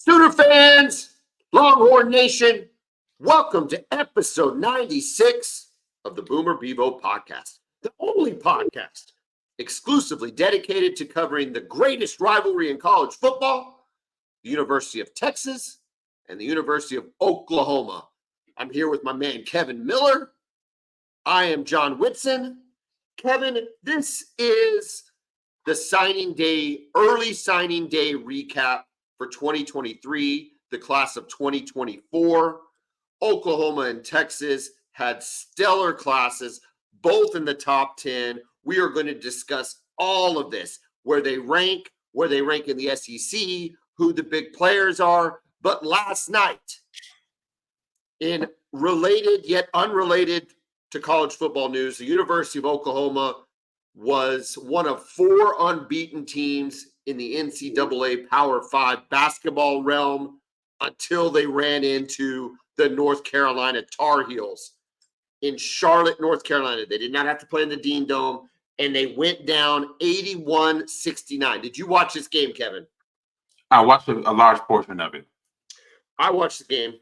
Sooner fans, Longhorn Nation, welcome to episode 96 of the Bevo Podcast, the only podcast exclusively dedicated to covering the greatest rivalry in college football, the University of Texas and the University of Oklahoma. I'm here with my man, Kevin Miller. I am John Whitson. Kevin, this is the signing day, early signing day recap for 2023, the class of 2024. Oklahoma and Texas had stellar classes, both in the top 10. We are going to discuss all of this, where they rank in the SEC, who the big players are. But last night, in related yet unrelated to college football news, the University of Oklahoma was one of 4 unbeaten teams in the NCAA Power 5 basketball realm until they ran into the North Carolina Tar Heels in Charlotte, North Carolina. They did not have to play in the Dean Dome, and they went down 81-69. Did you watch this game, Kevin? I watched a large portion of it. I watched the game,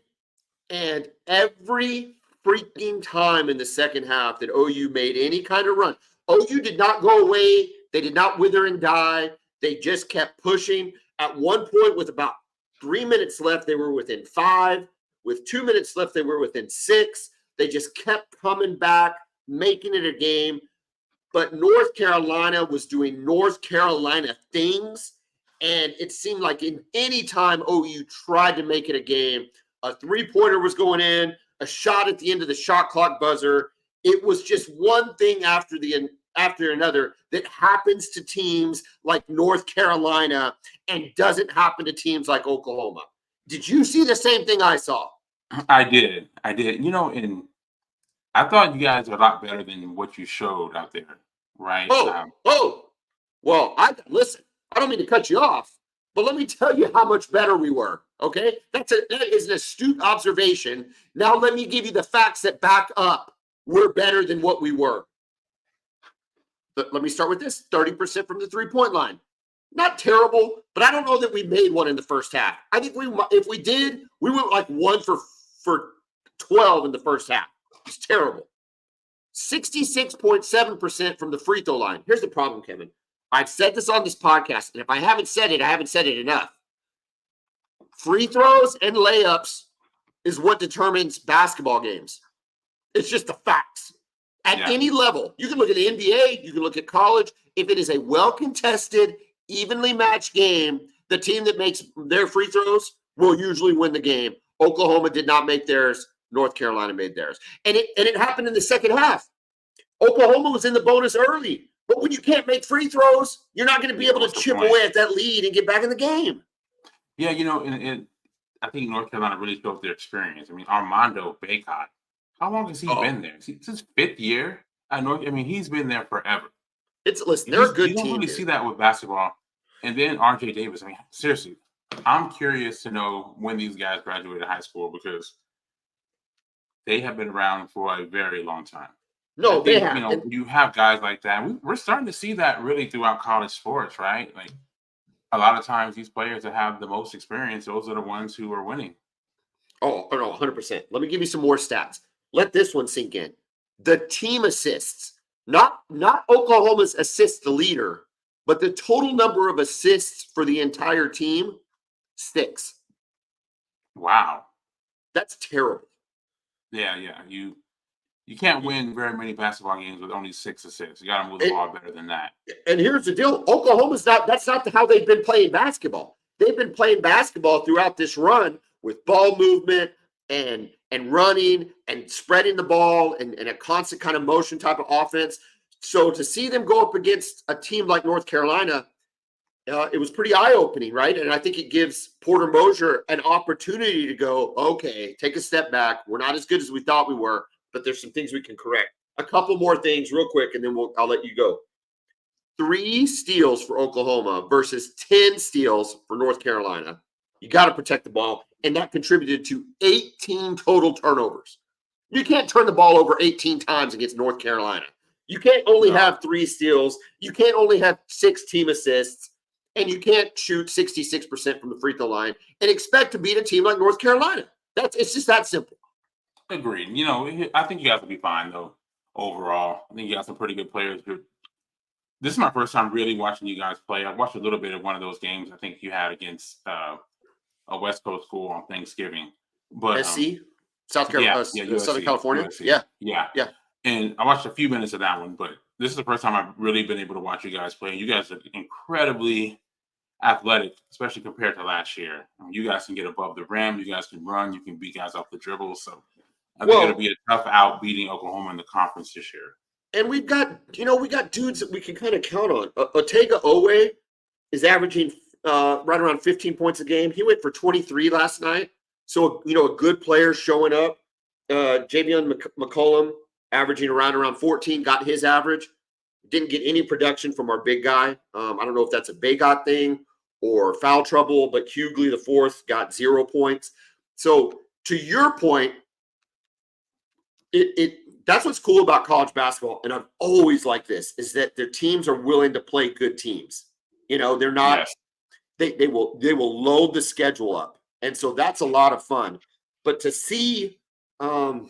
and every freaking time in the second half that OU made any kind of run, OU did not go away. They did not wither and die. They just kept pushing. At one point, with about 3 minutes left, they were within 5. With 2 minutes left, they were within 6. They just kept coming back, making it a game. But North Carolina was doing North Carolina things, and it seemed like in any time OU tried to make it a game, a three-pointer was going in, a shot at the end of the shot clock buzzer. It was just one thing after another that happens to teams like North Carolina and doesn't happen to teams like Oklahoma. Did you see the same thing I saw? I did. And I thought you guys are a lot better than what you showed out there, right? Well, listen, I don't mean to cut you off, but let me tell you how much better we were, okay? That is an astute observation. Now let me give you the facts that back up we're better than what we were. But let me start with this: 30% from the three-point line. Not terrible, but I don't know that we made one in the first half. I think if we did, we went like 1 for 12 in the first half. It's terrible. 66.7% from the free throw line. Here's the problem, Kevin. I've said this on this podcast, and if I haven't said it, I haven't said it enough. Free throws and layups is what determines basketball games. It's just the facts. At any level, you can look at the NBA, you can look at college. If it is a well-contested, evenly matched game, the team that makes their free throws will usually win the game. Oklahoma did not make theirs. North Carolina made theirs. And it happened in the second half. Oklahoma was in the bonus early. But when you can't make free throws, you're not going to be able to chip away at that lead and get back in the game. Yeah, and I think North Carolina really showed their experience. I mean, Armando Bacot, how long has he been there? It's his 5th year at North. I mean, he's been there forever. They're a good team. You don't really see that with basketball. And then RJ Davis. I mean, seriously, I'm curious to know when these guys graduated high school, because they have been around for a very long time. No, they have. You have guys like that. We're starting to see that really throughout college sports, right? Like, a lot of times these players that have the most experience, those are the ones who are winning. Oh, no, 100%. Let me give you some more stats. Let this one sink in. The team assists, not Oklahoma's assist the leader, but the total number of assists for the entire team, 6. Wow. That's terrible. Yeah. You can't win very many basketball games with only 6 assists. You got to move the ball better than that. And here's the deal. That's not how they've been playing basketball. They've been playing basketball throughout this run with ball movement and running and spreading the ball and a constant kind of motion type of offense. So to see them go up against a team like North Carolina, it was pretty eye-opening, right? And I think it gives Porter Moser an opportunity to go, okay, take a step back. We're not as good as we thought we were, but there's some things we can correct. A couple more things real quick, and then I'll let you go. 3 steals for Oklahoma versus 10 steals for North Carolina. You got to protect the ball, and that contributed to 18 total turnovers. You can't turn the ball over 18 times against North Carolina. You can't only have 3 steals. You can't only have 6 team assists. and you can't shoot 66% from the free throw line and expect to beat a team like North Carolina. It's just that simple. Agreed. You know, I think you guys will be fine though. Overall, I think you got some pretty good players. This is my first time really watching you guys play. I watched a little bit of one of those games I think you had against a West Coast school on Thanksgiving. But SC, South Carolina, Southern California. USC. Yeah. Yeah. And I watched a few minutes of that one, but this is the first time I've really been able to watch you guys play. You guys are incredibly athletic, especially compared to last year. You guys can get above the rim. You guys can run. You can beat guys off the dribble. So I think it'll be a tough out beating Oklahoma in the conference this year. And we got dudes that we can kind of count on. Otega Owe is averaging right around 15 points a game. He went for 23 last night. So, a good player showing up. Javion McCollum averaging around 14, got his average. Didn't get any production from our big guy. I don't know if that's a Bagot thing or foul trouble, but Hughley the fourth got 0 points. So to your point, that's what's cool about college basketball, and I've always liked this, is that their teams are willing to play good teams. They're not they will load the schedule up. And so that's a lot of fun. But to see and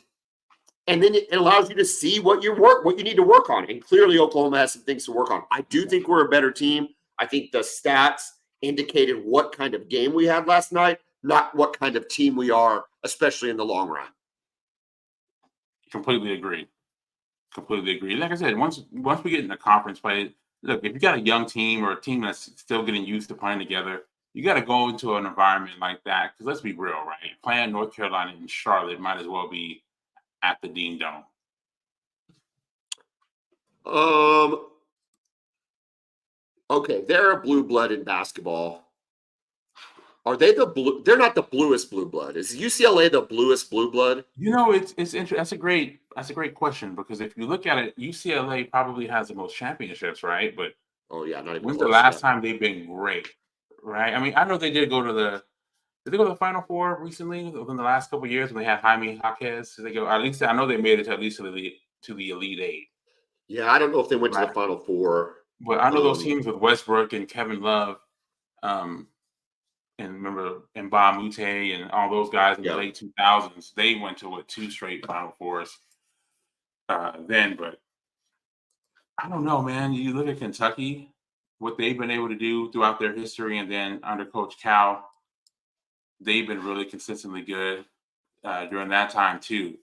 then it allows you to see what you need to work on. And clearly Oklahoma has some things to work on. I do think we're a better team. I think the stats indicated what kind of game we had last night, not what kind of team we are, especially in the long run. Completely agree. Like I said, once we get in the conference play, look, if you got a young team or a team that's still getting used to playing together, you got to go into an environment like that. Because let's be real, right? Playing North Carolina and Charlotte might as well be at the Dean Dome. Okay, they're a blue blood in basketball. Are they the blue? They're not the bluest blue blood. Is UCLA the bluest blue blood? It's interesting. That's a great question, because if you look at it, UCLA probably has the most championships, right? But not even when's the last time they've been great, right? I mean, I know they did go to the Final Four recently within the last couple of years when they had Jaime Jaquez. They go at least I know they made it to at least to the Elite Eight. Yeah, I don't know if they went to the Final Four. But I know those teams with Westbrook and Kevin Love, and remember Mba Mute and all those guys in the late 2000s, they went to 2 straight Final Fours then. But I don't know, man. You look at Kentucky, what they've been able to do throughout their history, and then under Coach Cal, they've been really consistently good during that time too.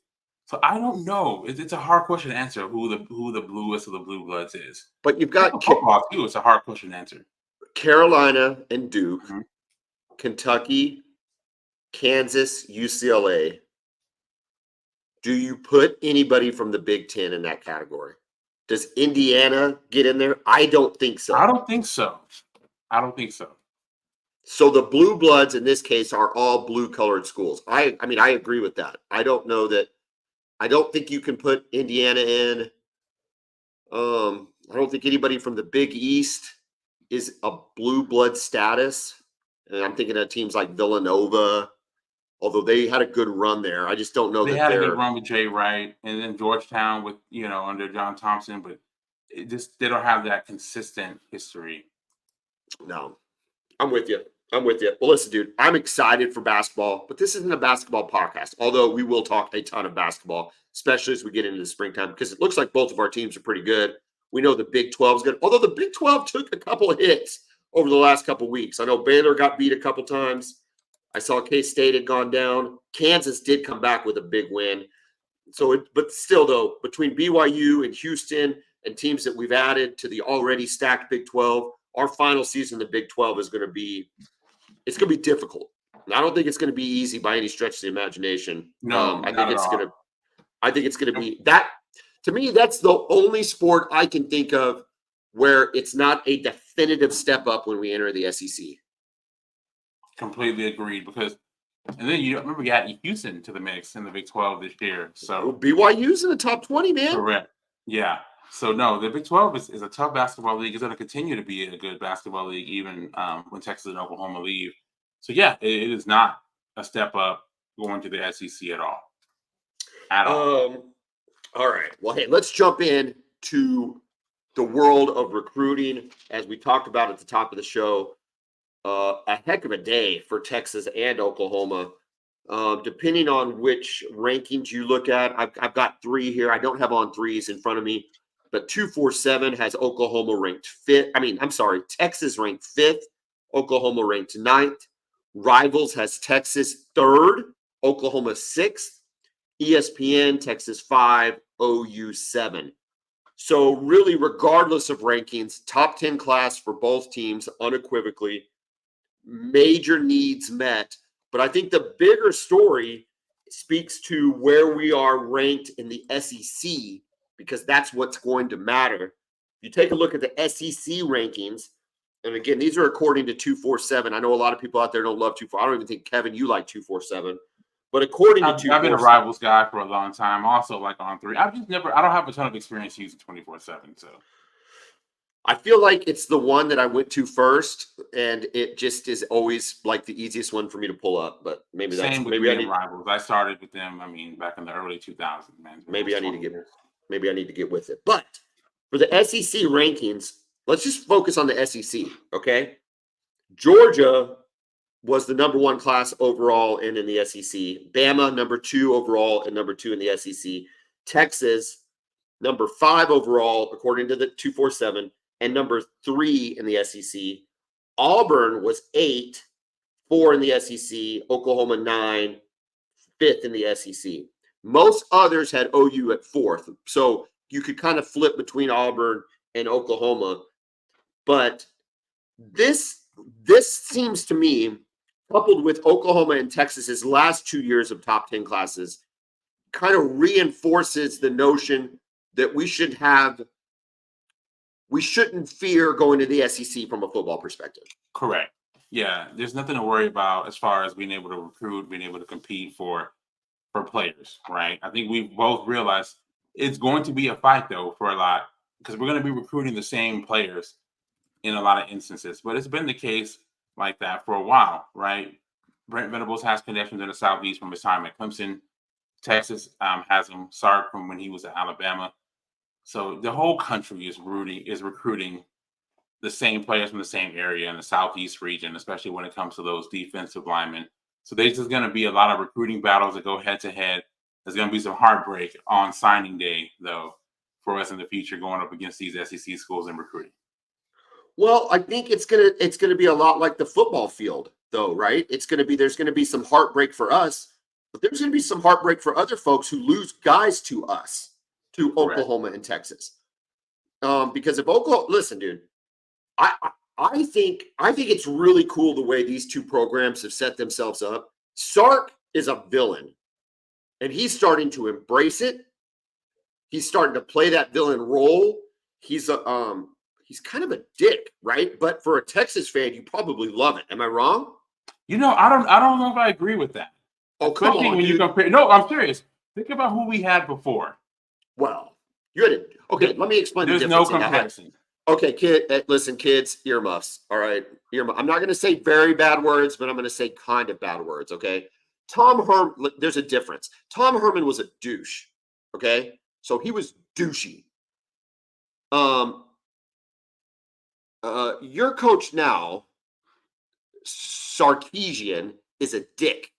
So I don't know. It's a hard question to answer who the bluest of the blue bloods is. But you've got football too. It's a hard question to answer. Carolina and Duke, Kentucky, Kansas, UCLA. Do you put anybody from the Big Ten in that category? Does Indiana get in there? I don't think so. I don't think so. So the blue bloods in this case are all blue-colored schools. I mean, I agree with that. I don't think you can put Indiana in. I don't think anybody from the Big East is a blue blood status. And I'm thinking of teams like Villanova, although they had a good run there. I just don't know they had a good run with Jay Wright, and then Georgetown with under John Thompson, but they don't have that consistent history. No, I'm with you. Well, listen, dude, I'm excited for basketball, but this isn't a basketball podcast, although we will talk a ton of basketball, especially as we get into the springtime, because it looks like both of our teams are pretty good. We know the Big 12 is good, although the Big 12 took a couple of hits over the last couple of weeks. I know Baylor got beat a couple times. I saw K-State had gone down. Kansas did come back with a big win. But still, though, between BYU and Houston and teams that we've added to the already stacked Big 12, our final season in the Big 12 is going to be – it's going to be difficult. And I don't think it's going to be easy by any stretch of the imagination. No, I think it's going to be that. To me, that's the only sport I can think of where it's not a definitive step up when we enter the SEC. Completely agreed. And then you remember you had Houston to the mix in the Big 12 this year. So BYU's in the top 20, man. Correct. Yeah. So no, the Big 12 is a tough basketball league. It's going to continue to be a good basketball league even when Texas and Oklahoma leave. So yeah, it is not a step up going to the SEC at all. All right. Well, hey, let's jump in to the world of recruiting, as we talked about at the top of the show, a heck of a day for Texas and Oklahoma. Depending on which rankings you look at, I've got 3 here. I don't have on 3s in front of me, but 247 has Oklahoma ranked 5th. Texas ranked 5th, Oklahoma ranked 9th. Rivals has Texas 3rd, Oklahoma 6th. ESPN, Texas 5, OU 7. So really, regardless of rankings, top 10 class for both teams unequivocally, major needs met. But I think the bigger story speaks to where we are ranked in the SEC, because that's what's going to matter. If you take a look at the SEC rankings, and again, these are according to 247. I know a lot of people out there don't love 247. I don't even think, Kevin, you like 247. But according to 247, I've been a Rivals guy for a long time. Also, like on 3. I don't have a ton of experience using 24/7. So I feel like it's the one that I went to first, and it just is always like the easiest one for me to pull up. But maybe that's same with maybe me I need and Rivals. I started with them. Back in the early 2000s, man. maybe I need to get with it. But for the SEC rankings, let's just focus on the SEC. Okay, Georgia was the number 1 class overall in the SEC. Bama, number 2 overall and number 2 in the SEC. Texas, number 5 overall, according to the 247, and number 3 in the SEC. Auburn was 8, 4 in the SEC. Oklahoma 9, 5th in the SEC. Most others had OU at 4th. So you could kind of flip between Auburn and Oklahoma. But this seems to me, coupled with Oklahoma and Texas's last 2 years of top 10 classes, kind of reinforces the notion that we shouldn't fear going to the SEC from a football perspective. Correct. Yeah, there's nothing to worry about as far as being able to recruit, being able to compete for players, right? I think we both realized it's going to be a fight, though, for a lot, because we're going to be recruiting the same players in a lot of instances. But it's been the case like that for a while, right? Brent Venables has connections in the Southeast from his time at Clemson. Texas has him, Sark, from when he was at Alabama. So the whole country is recruiting the same players from the same area in the Southeast region, especially when it comes to those defensive linemen. So there's just going to be a lot of recruiting battles that go head to head. There's going to be some heartbreak on signing day, though, for us in the future going up against these SEC schools in recruiting. Well, I think it's gonna be a lot like the football field, though, right? There's gonna be some heartbreak for us, but there's gonna be some heartbreak for other folks who lose guys to us, to Correct. Oklahoma and Texas. Because if Oklahoma, listen, dude, I think it's really cool the way these two programs have set themselves up. Sark is a villain, and he's starting to embrace it. He's starting to play that villain role. He's kind of a dick, right? But for a Texas fan, you probably love it. Am I wrong? I don't know if I agree with that. Oh, come on, when you compare. No, I'm serious. Think about who we had before. Well, you had it. Okay, let me explain the difference. There's no comparison. Okay, listen, kids, earmuffs. All right, I'm not going to say very bad words, but I'm going to say kind of bad words. Okay, Tom Herman. There's a difference. Tom Herman was a douche. Okay, so he was douchey. Your coach now, Sarkisian, is a dick.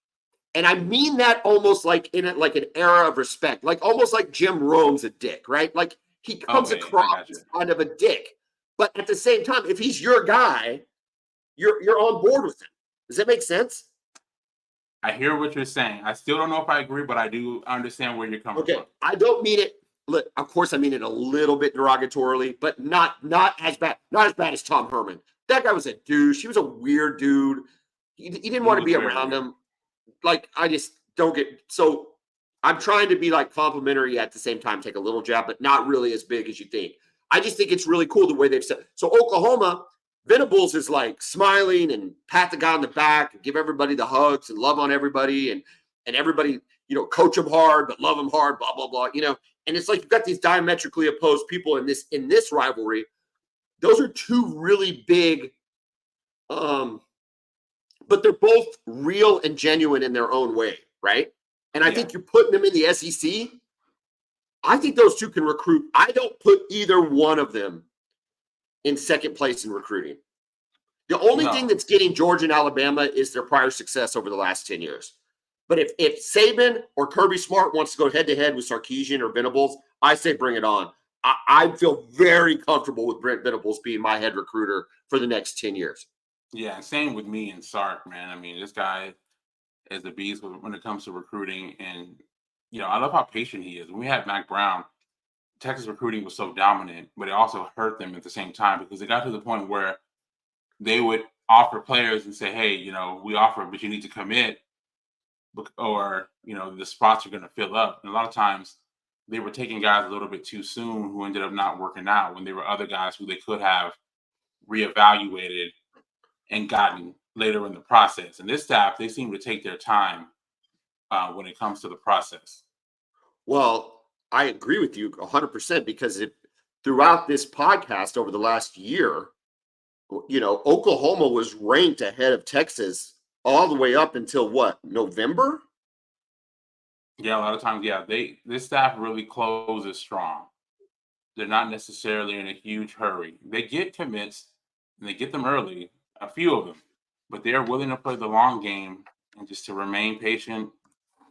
And I mean that almost like in like an era of respect, like almost like Jim Rome's a dick, right? Like he comes across as kind of a dick. But at the same time, if he's your guy, you're on board with him. Does that make sense? I hear what you're saying. I still don't know if I agree, but I do understand where you're coming from. I don't mean it. Look, of course, I mean it a little bit derogatorily, but not as bad. Not as bad as Tom Herman. That guy was a douche. He was a weird dude. You didn't want to be around him. Like, I just don't get. So I'm trying to be like complimentary at the same time, take a little jab, but not really as big as you think. I just think it's really cool the way they've said. So Oklahoma, Venables is like smiling and pat the guy on the back and give everybody the hugs and love on everybody and everybody, coach them hard, but love them hard, blah, blah, blah, And it's like you've got these diametrically opposed people in this rivalry. Those are two really big, but they're both real and genuine in their own way, right? And I think you're putting them in the SEC. I think those two can recruit. I don't put either one of them in second place in recruiting. The only No. thing that's getting Georgia and Alabama is their prior success over the last 10 years. But if Saban or Kirby Smart wants to go head-to-head with Sarkisian or Venables, I say bring it on. I feel very comfortable with Brent Venables being my head recruiter for the next 10 years. Yeah, same with me and Sark, man. I mean, this guy is a beast when it comes to recruiting. And, I love how patient he is. When we had Mac Brown, Texas recruiting was so dominant, but it also hurt them at the same time because it got to the point where they would offer players and say, hey, we offer, but you need to commit or, the spots are going to fill up. And a lot of times they were taking guys a little bit too soon who ended up not working out when there were other guys who they could have reevaluated and gotten later in the process. And this staff, they seem to take their time when it comes to the process. Well, I agree with you 100% because throughout this podcast over the last year, Oklahoma was ranked ahead of Texas all the way up until what, November? Yeah, a lot of times, this staff really closes strong. They're not necessarily in a huge hurry. They get commits and they get them early, a few of them, but they're willing to play the long game and just to remain patient.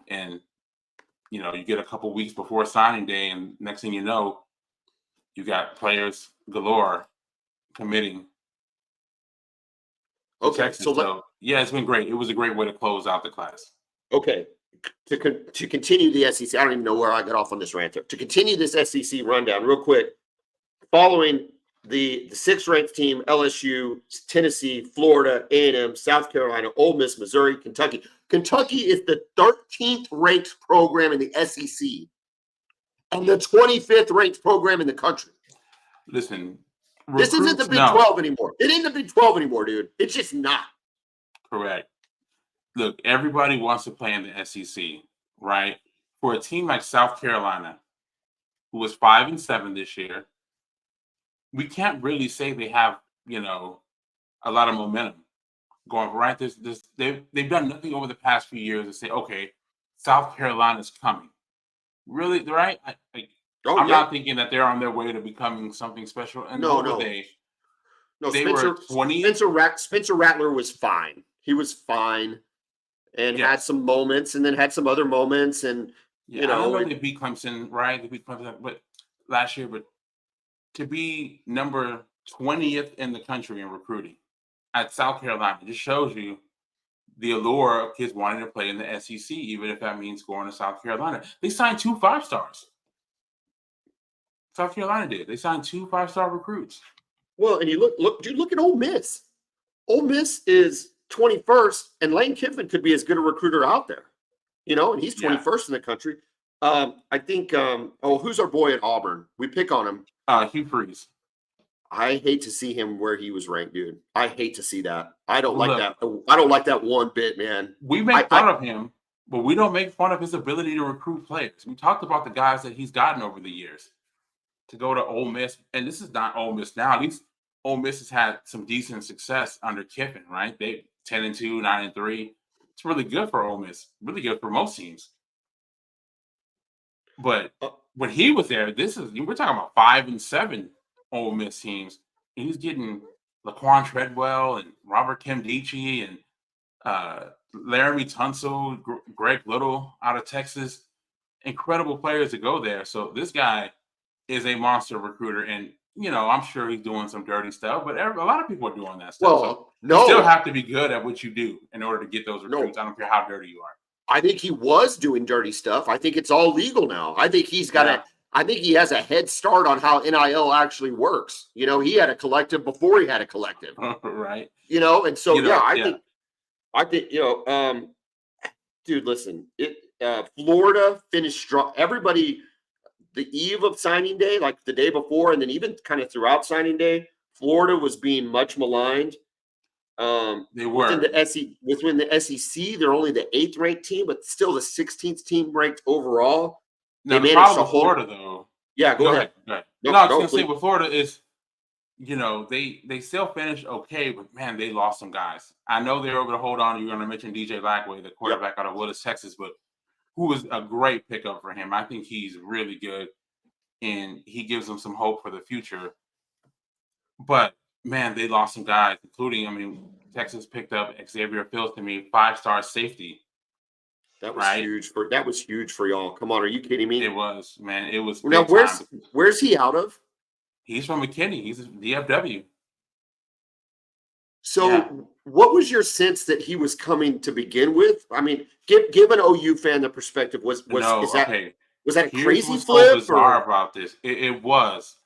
And, you get a couple weeks before signing day, and next thing you know, you got players galore committing. Okay, Texas. So yeah, it's been great. It was a great way to close out the class. Okay, to continue the SEC, I don't even know where I got off on this rant. To continue this SEC rundown real quick, following the sixth-ranked team, LSU, Tennessee, Florida, A&M, South Carolina, Ole Miss, Missouri, Kentucky. Kentucky is the 13th ranked program in the SEC and the 25th ranked program in the country. Listen, this isn't the Big 12 anymore. It ain't the Big 12 anymore, dude. It's just not. Correct. Look, everybody wants to play in the SEC, right? For a team like South Carolina, who was 5-7 this year, we can't really say they have, a lot of momentum going right. They've done nothing over the past few years to say, okay, South Carolina's coming. Really, right? I'm not thinking that they're on their way to becoming something special. And no. They Spencer, were 20th. Spencer Rattler was fine. He was fine and had some moments and then had some other moments. And, I don't know they beat Clemson, right? They beat Clemson but last year, but to be number 20th in the country in recruiting at South Carolina just shows you the allure of kids wanting to play in the SEC, even if that means going to South Carolina. They signed 2 5-stars. South Carolina did. They signed 2 5-star recruits. Well, and you look at Ole Miss. Ole Miss is 21st, and Lane Kiffin could be as good a recruiter out there, and he's 21st in the country. I think, who's our boy at Auburn? We pick on him. Hugh Freeze. I hate to see him where he was ranked, dude. I hate to see that. I don't like that. I don't like that one bit, man. We make fun of him, but we don't make fun of his ability to recruit players. We talked about the guys that he's gotten over the years to go to Ole Miss, and this is not Ole Miss now. At least Ole Miss has had some decent success under Kiffin, right? They 10-2, 9-3. It's really good for Ole Miss. Really good for most teams. But when he was there, we're talking about 5-7 Ole Miss teams. And he's getting Laquan Treadwell and Robert Kimdichie and Laramie Tunsil, Greg Little out of Texas. Incredible players to go there. So this guy is a monster recruiter. And, I'm sure he's doing some dirty stuff, but a lot of people are doing that stuff. Well, you still have to be good at what you do in order to get those recruits. I don't care how dirty you are. I think he was doing dirty stuff. I think it's all legal now. I think he's got I think he has a head start on how NIL actually works. He had a collective before he had a collective. Right. And so I think dude, listen, Florida finished strong. Everybody, the eve of signing day, like the day before, and then even kind of throughout signing day, Florida was being much maligned. They were within the SEC. They're only the 8th ranked team, but still the 16th team ranked overall. Now, the problem with Florida, though. Yeah, go ahead. I was going to say with Florida is, they still finished okay, but man, they lost some guys. I know they were able to hold on. You're going to mention DJ Lackway, the quarterback out of Willis, Texas, but who was a great pickup for him. I think he's really good, and he gives them some hope for the future. But man, they lost some guys, including, I mean, Texas picked up Xavier Fields, to me, 5-star safety, right? That was huge for y'all. Come on, are you kidding It me? was, man, it was Now big time. where's he out of? He's from McKinney. He's a DFW. Yeah. So what was your sense that he was coming to begin with? I mean, give an OU fan the perspective. No, okay. Was that a Here's crazy what's so flip bizarre or about this. It was.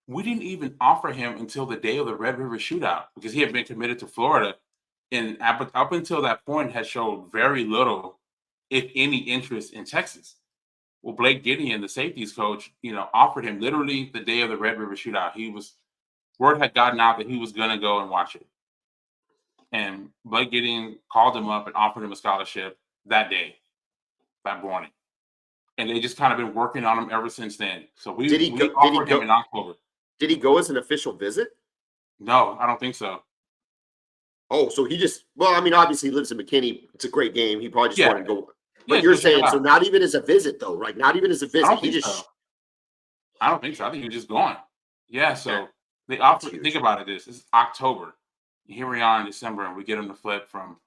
We didn't even offer him until the day of the Red River Shootout because he had been committed to Florida, and up until that point had showed very little, if any, interest in Texas. Well, Blake Gideon, the safeties coach, offered him literally the day of the Red River Shootout. Word had gotten out that he was gonna go and watch it, and Blake Gideon called him up and offered him a scholarship that day, that morning, and they just kind of been working on him ever since then. So we offered him in October. Did he go as an official visit? No, I don't think so. Oh, so I mean, obviously he lives in McKinney. It's a great game. He probably just wanted to go. But Yeah, you're go check it saying, so out. not even as a visit though, right? Not even as a I visit. don't He think just so. I don't think so. I think he was just going. Yeah, Yeah, so they that's offered. huge. Think about it. This is October. Here we are in December, and we get him to flip from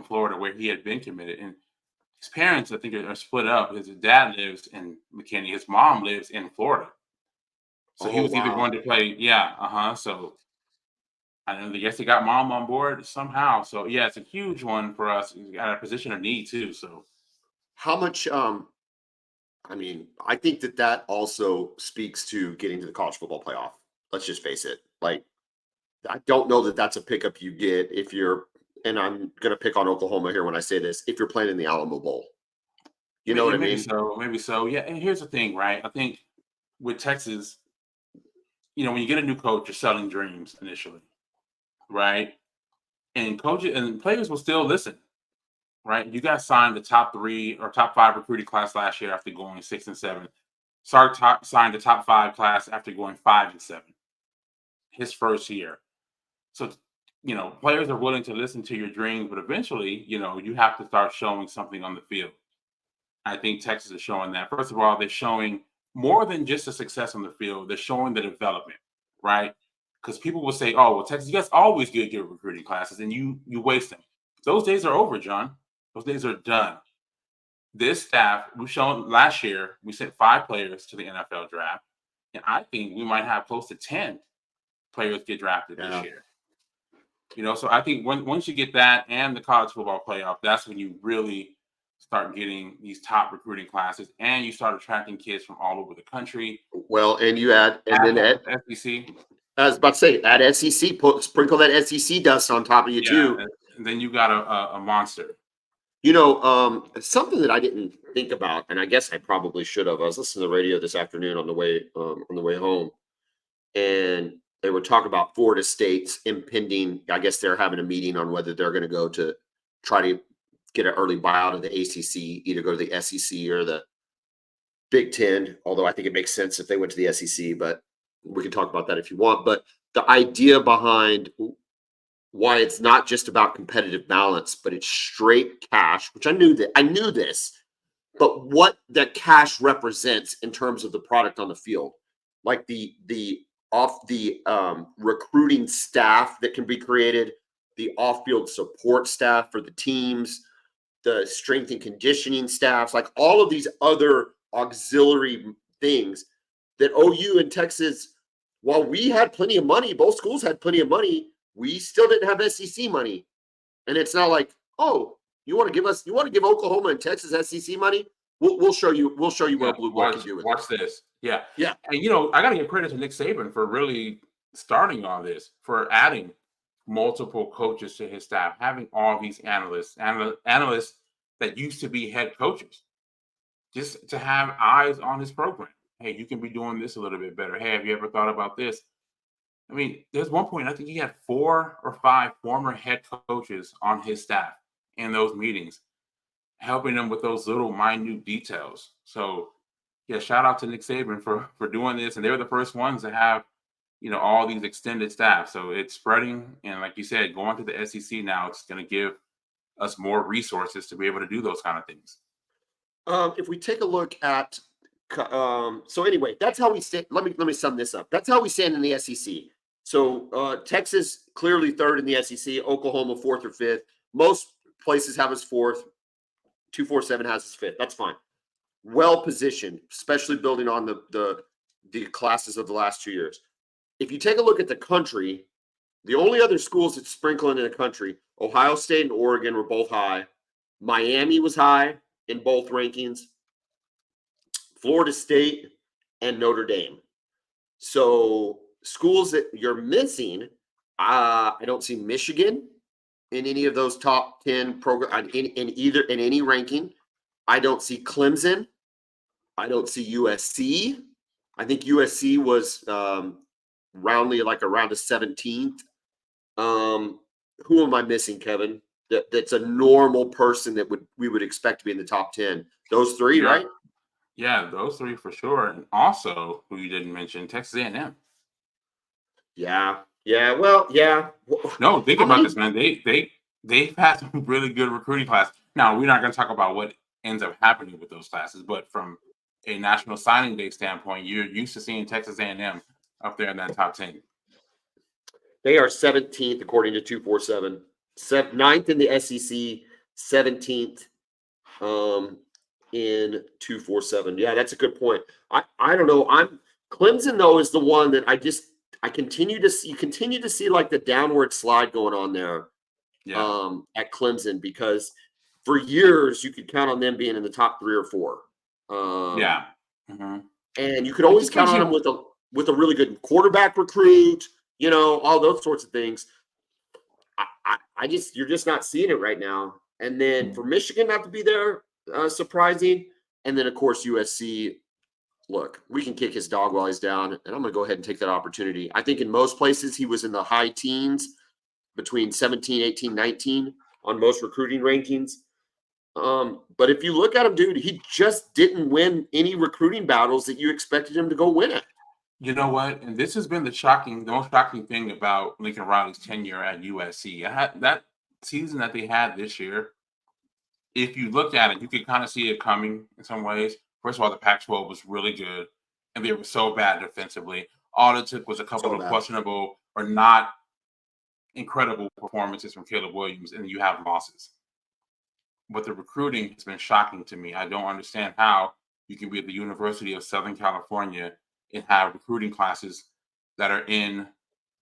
Florida, where he had been committed. And his parents, I think, are split up. His dad lives in McKinney. His mom lives in Florida. So he Oh was either wow. going to play. Yeah, So I guess he got mom on board somehow. So yeah, it's a huge one for us. He's got a position of need too. So How much I mean, I think that also speaks to getting to the college football playoff. Let's just face it. Like, I don't know that that's a pickup you get if you're, and I'm going to pick on Oklahoma here when I say this, if you're playing in the Alamo Bowl. You know what I maybe mean? so, maybe so. Yeah, and here's the thing, right? I think with Texas, when you get a new coach, you're selling dreams initially, right? And coaches and players will still listen, right? You guys signed the top 3 or top 5 recruiting class last year after going 6 and 7. Sark signed the top 5 class after going 5 and 7, his first year. So, players are willing to listen to your dreams, but eventually, you have to start showing something on the field. I think Texas is showing that. First of all, they're showing more than just the success on the field. They're showing the development, right? Because people will say, "Oh, well, Texas, you guys always get good recruiting classes, and you waste them." Those days are over, John. Those days are done. This staff, we've shown last year, we sent 5 players to the NFL draft, and I think we might have close to 10 players get drafted this Yeah. year. So I think once you get that and the college football playoff, that's when you really start getting these top recruiting classes, and you start attracting kids from all over the country. Well, and you add, and Add then that with SEC. I was about to say, add SEC, sprinkle that SEC dust on top of you Yeah, too. and then you got a monster. Something that I didn't think about, and I guess I probably should have. I was listening to the radio this afternoon on the way home, and they were talking about Florida State's impending. I guess they're having a meeting on whether they're going to go to try to get an early buyout of the ACC, either go to the SEC or the Big Ten. Although I think it makes sense if they went to the SEC, but we can talk about that if you want. But the idea behind why it's not just about competitive balance, but it's straight cash, which I knew this, but what that cash represents in terms of the product on the field, like the recruiting staff that can be created, the off-field support staff for the teams, the strength and conditioning staffs, like all of these other auxiliary things that OU and Texas, while we had plenty of money, both schools had plenty of money, we still didn't have SEC money. And it's not like, oh, you want to give Oklahoma and Texas SEC money? We'll show you what a blue blood can do with it. Watch this. Yeah. Yeah. And I gotta give credit to Nick Saban for really starting all this, for adding multiple coaches to his staff, having all these analysts that used to be head coaches, just to have eyes on his program. Hey, you can be doing this a little bit better. Hey, have you ever thought about this? I mean, there's one point I think he had 4 or 5 former head coaches on his staff in those meetings, helping them with those little minute details. So, yeah, shout out to Nick Saban for doing this, and they were the first ones to have all these extended staff. So it's spreading, and like you said, going to the SEC now, it's going to give us more resources to be able to do those kind of things. If we take a look at, so anyway, that's how we stand. Let me sum this up. That's how we stand in the SEC. So Texas clearly third in the SEC. Oklahoma fourth or fifth. Most places have us fourth. 247 has us fifth. That's fine. Well positioned, especially building on the classes of the last 2 years. If you take a look at the country, the only other schools that sprinkle in the country, Ohio State and Oregon were both high. Miami was high in both rankings. Florida State and Notre Dame. So schools that you're missing, I don't see Michigan in any of those top 10 programs in any ranking. I don't see Clemson. I don't see USC. I think USC was roundly like around the 17th. Who am I missing, Kevin? That's a normal person that we would expect to be in the top 10. Those three, right? Yeah, those three for sure. And also, who you didn't mention, Texas A&M. Yeah. Well, yeah. No, think about this, man. They've had some really good recruiting class. Now, we're not going to talk about what ends up happening with those classes, but from a national signing day standpoint, you're used to seeing Texas A&M up there in that top 10. They are 17th according to 247. 9th in the SEC, 17th in 247. Yeah, that's a good point. I don't know. Clemson though is the one that I continue to see like the downward slide going on there. Yeah. At Clemson, because for years you could count on them being in the top 3 or 4. Yeah. Mm-hmm. And you could always count on them with a really good quarterback recruit, all those sorts of things. You're just not seeing it right now. And then for Michigan not to be there, surprising. And then of course USC. Look, we can kick his dog while he's down, and I'm going to go ahead and take that opportunity. I think in most places he was in the high teens, between 17, 18, 19 on most recruiting rankings. But if you look at him, dude, he just didn't win any recruiting battles that you expected him to go win it. You know what? And this has been the most shocking thing about Lincoln Riley's tenure at USC. That season that they had this year, if you look at it, you could kind of see it coming in some ways. First of all, the Pac-12 was really good, and they were so bad defensively. All it took was a couple of questionable or not incredible performances from Caleb Williams, and you have losses. But the recruiting has been shocking to me. I don't understand how you can be at the University of Southern California and have recruiting classes that are in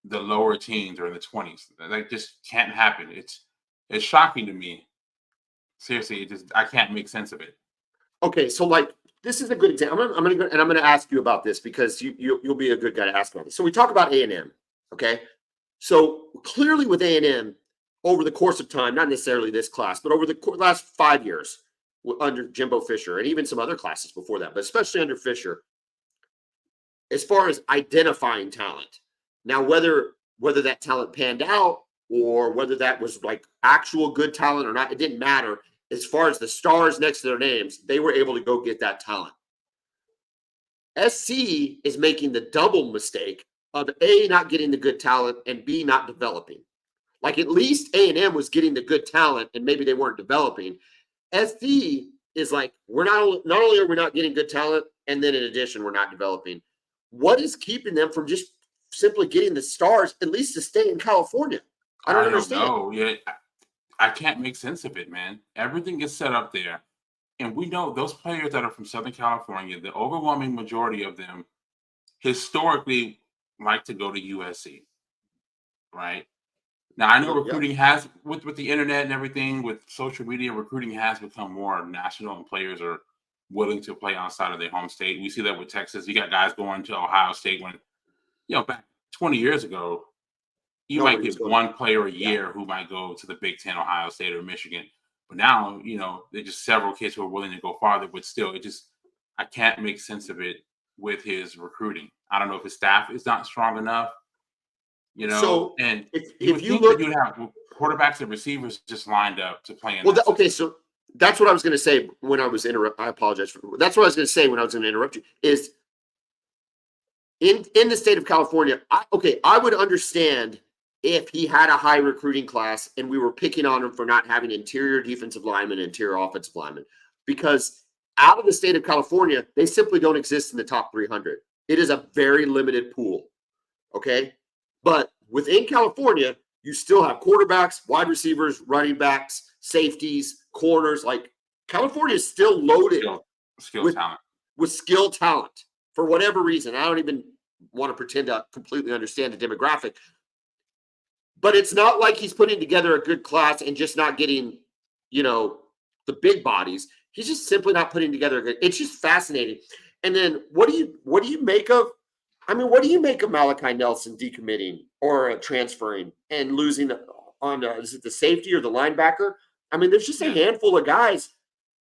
the lower teens or in the 20s. That just can't happen. It's shocking to me. Seriously, I can't make sense of it. Okay, so like this is a good example. I'm going to ask you about this because you'll be a good guy to ask about this. So we talk about A&M, okay? So clearly with A&M, over the course of time, not necessarily this class, but over the last 5 years under Jimbo Fisher and even some other classes before that, but especially under Fisher, as far as identifying talent. Now, whether that talent panned out or whether that was like actual good talent or not, it didn't matter. As far as the stars next to their names, they were able to go get that talent. SC is making the double mistake of A, not getting the good talent, and B, not developing. Like at least A&M was getting the good talent, and maybe they weren't developing. SC is like, we're not only are we not getting good talent, and then in addition, we're not developing. What is keeping them from just simply getting the stars, at least to stay in California? I don't understand. Know. Yeah, I can't make sense of it, man. Everything is set up there. And we know those players that are from Southern California, the overwhelming majority of them historically like to go to USC, right? Now, I know recruiting has, with the internet and everything, with social media, recruiting has become more national and players are willing to play outside of their home state. We see that with Texas. You got guys going to Ohio State when, back 20 years ago, you might get one player a year who might go to the Big Ten, Ohio State or Michigan. But now, there's just several kids who are willing to go farther, but still, I can't make sense of it with his recruiting. I don't know if his staff is not strong enough, So and if you look, you'd have quarterbacks and receivers just lined up to play in. Well, okay, so that's what I was going to say when I was I apologize. That's what I was going to say when I was going to interrupt you is in the state of California. I would understand if he had a high recruiting class and we were picking on him for not having interior defensive linemen, interior offensive linemen, because out of the state of California, they simply don't exist in the top 300. It is a very limited pool. Okay. But within California, you still have quarterbacks, wide receivers, running backs, safeties, corners. Like California is still loaded skill talent. With skill talent for whatever reason. I don't even want to pretend to completely understand the demographic. But it's not like he's putting together a good class and just not getting, the big bodies. He's just simply not putting together a good. It's just fascinating. And then what do you make of? I mean, what do you make of Malachi Nelson decommitting or transferring and losing on is it the safety or the linebacker? I mean, there's just a handful of guys.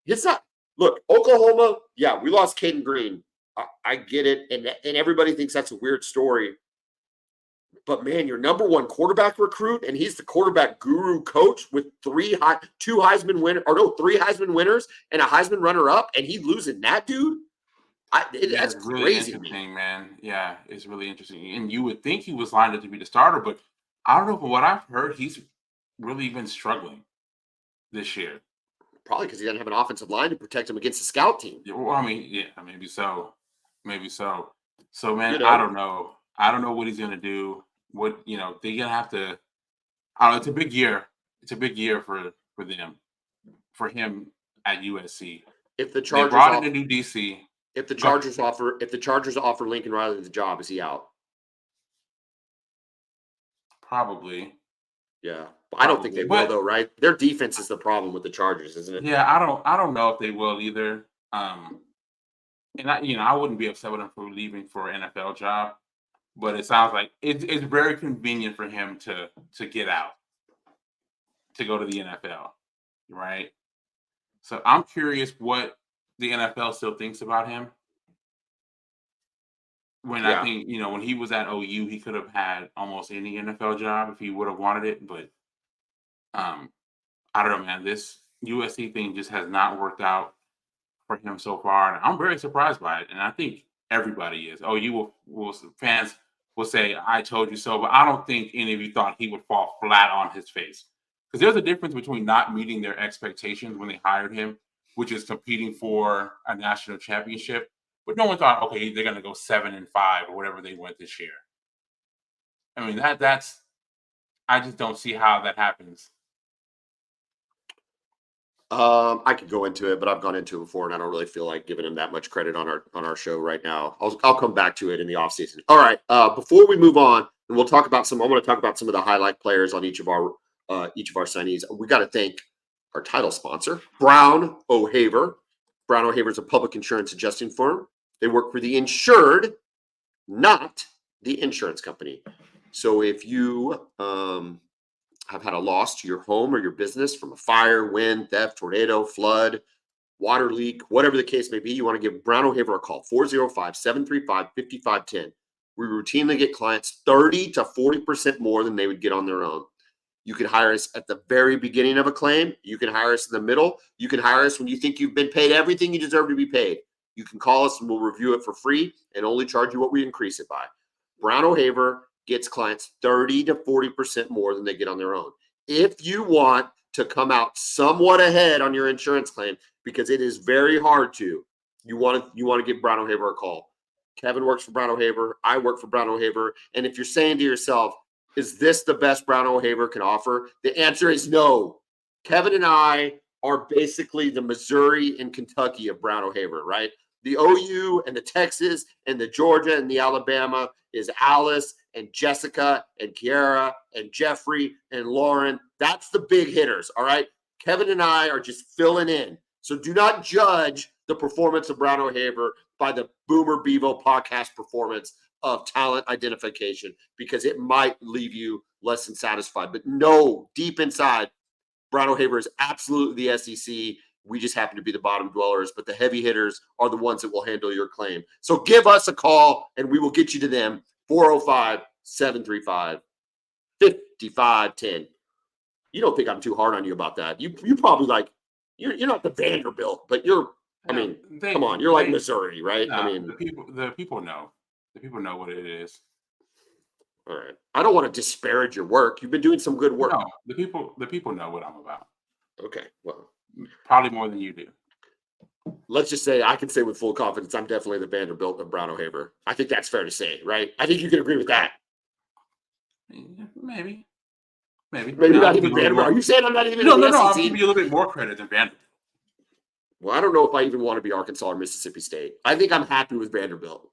It's not. Look, Oklahoma. Yeah, we lost Caden Green. I get it, and everybody thinks that's a weird story. But man, your number one quarterback recruit, and he's the quarterback guru coach with three Heisman winners and a Heisman runner-up, and he's losing that dude. That's really crazy, interesting, man. Yeah, it's really interesting. And you would think he was lined up to be the starter, but I don't know. From what I've heard, he's really been struggling this year. Probably because he doesn't have an offensive line to protect him against the scout team. Yeah, well, maybe so. So, man, I don't know. I don't know what he's gonna do. What they're gonna have to. I don't know, it's a big year. It's a big year for them, for him at USC. If the Chargers brought in a new DC. If the Chargers offer Lincoln Riley the job, is he out? Probably. Yeah. I don't think they will though, right? Their defense is the problem with the Chargers, isn't it? Yeah, I don't know if they will either. And I wouldn't be upset with him for leaving for an NFL job, but it sounds like it's very convenient for him to get out, to go to the NFL, right? So I'm curious what the NFL still thinks about him. I think, when he was at OU, he could have had almost any NFL job if he would have wanted it. But I don't know, man. This USC thing just has not worked out for him so far. And I'm very surprised by it. And I think everybody is. Fans will say, I told you so. But I don't think any of you thought he would fall flat on his face. Because there's a difference between not meeting their expectations when they hired him, which is competing for a national championship. But no one thought, okay, they're going to go 7-5 or whatever they went this year. I mean, that's I just don't see how that happens. I could go into it, but I've gone into it before, and I don't really feel like giving him that much credit on our show right now. I'll come back to it in the offseason. All right. Before we move on, and we'll talk about I want to talk about some of the highlight players on each of our signees. We got to thank our title sponsor, Brown O'Haver. Brown O'Haver is a public insurance adjusting firm. They work for the insured, not the insurance company. So if you have had a loss to your home or your business from a fire, wind, theft, tornado, flood, water leak, whatever the case may be, you want to give Brown O'Haver a call, 405-735-5510. We routinely get clients 30 to 40% more than they would get on their own. You can hire us at the very beginning of a claim. You can hire us in the middle. You can hire us when you think you've been paid everything you deserve to be paid. You can call us and we'll review it for free and only charge you what we increase it by. Brown O'Haver gets clients 30 to 40% more than they get on their own. If you want to come out somewhat ahead on your insurance claim, because it is very hard to, you want to give Brown O'Haver a call. Kevin works for Brown O'Haver. I work for Brown O'Haver. And if you're saying to yourself, is this the best Brown O'Haver can offer? The answer is no. Kevin and I are basically the Missouri and Kentucky of Brown O'Haver, right? The OU and the Texas and the Georgia and the Alabama is Alice and Jessica and Kiara and Jeffrey and Lauren. That's the big hitters, all right? Kevin and I are just filling in. So do not judge the performance of Brown O'Haver by the Boomer Bevo podcast performance of talent identification, because it might leave you less than satisfied. But no, deep inside, Brown O'Haver is absolutely the SEC. We just happen to be the bottom dwellers, but the heavy hitters are the ones that will handle your claim. So give us a call and we will get you to them. 405-735-5510. You don't think I'm too hard on you about that. You probably like, you're not the Vanderbilt, but come on, you're like Missouri, right? The people know. The people know what it is. All right. I don't want to disparage your work. You've been doing some good work. No, the people know what I'm about. Okay. Well, probably more than you do. Let's just say I can say with full confidence I'm definitely the Vanderbilt of Brown O'Haver. I think that's fair to say, right? I think you can agree with that. Maybe. Maybe Now, I'll not give you even a little bit Vanderbilt. Are more. you saying I'm not even No, in no, the no. I'll give SEC? you a little bit more credit than Vanderbilt. Well, I don't know if I even want to be Arkansas or Mississippi State. I think I'm happy with Vanderbilt.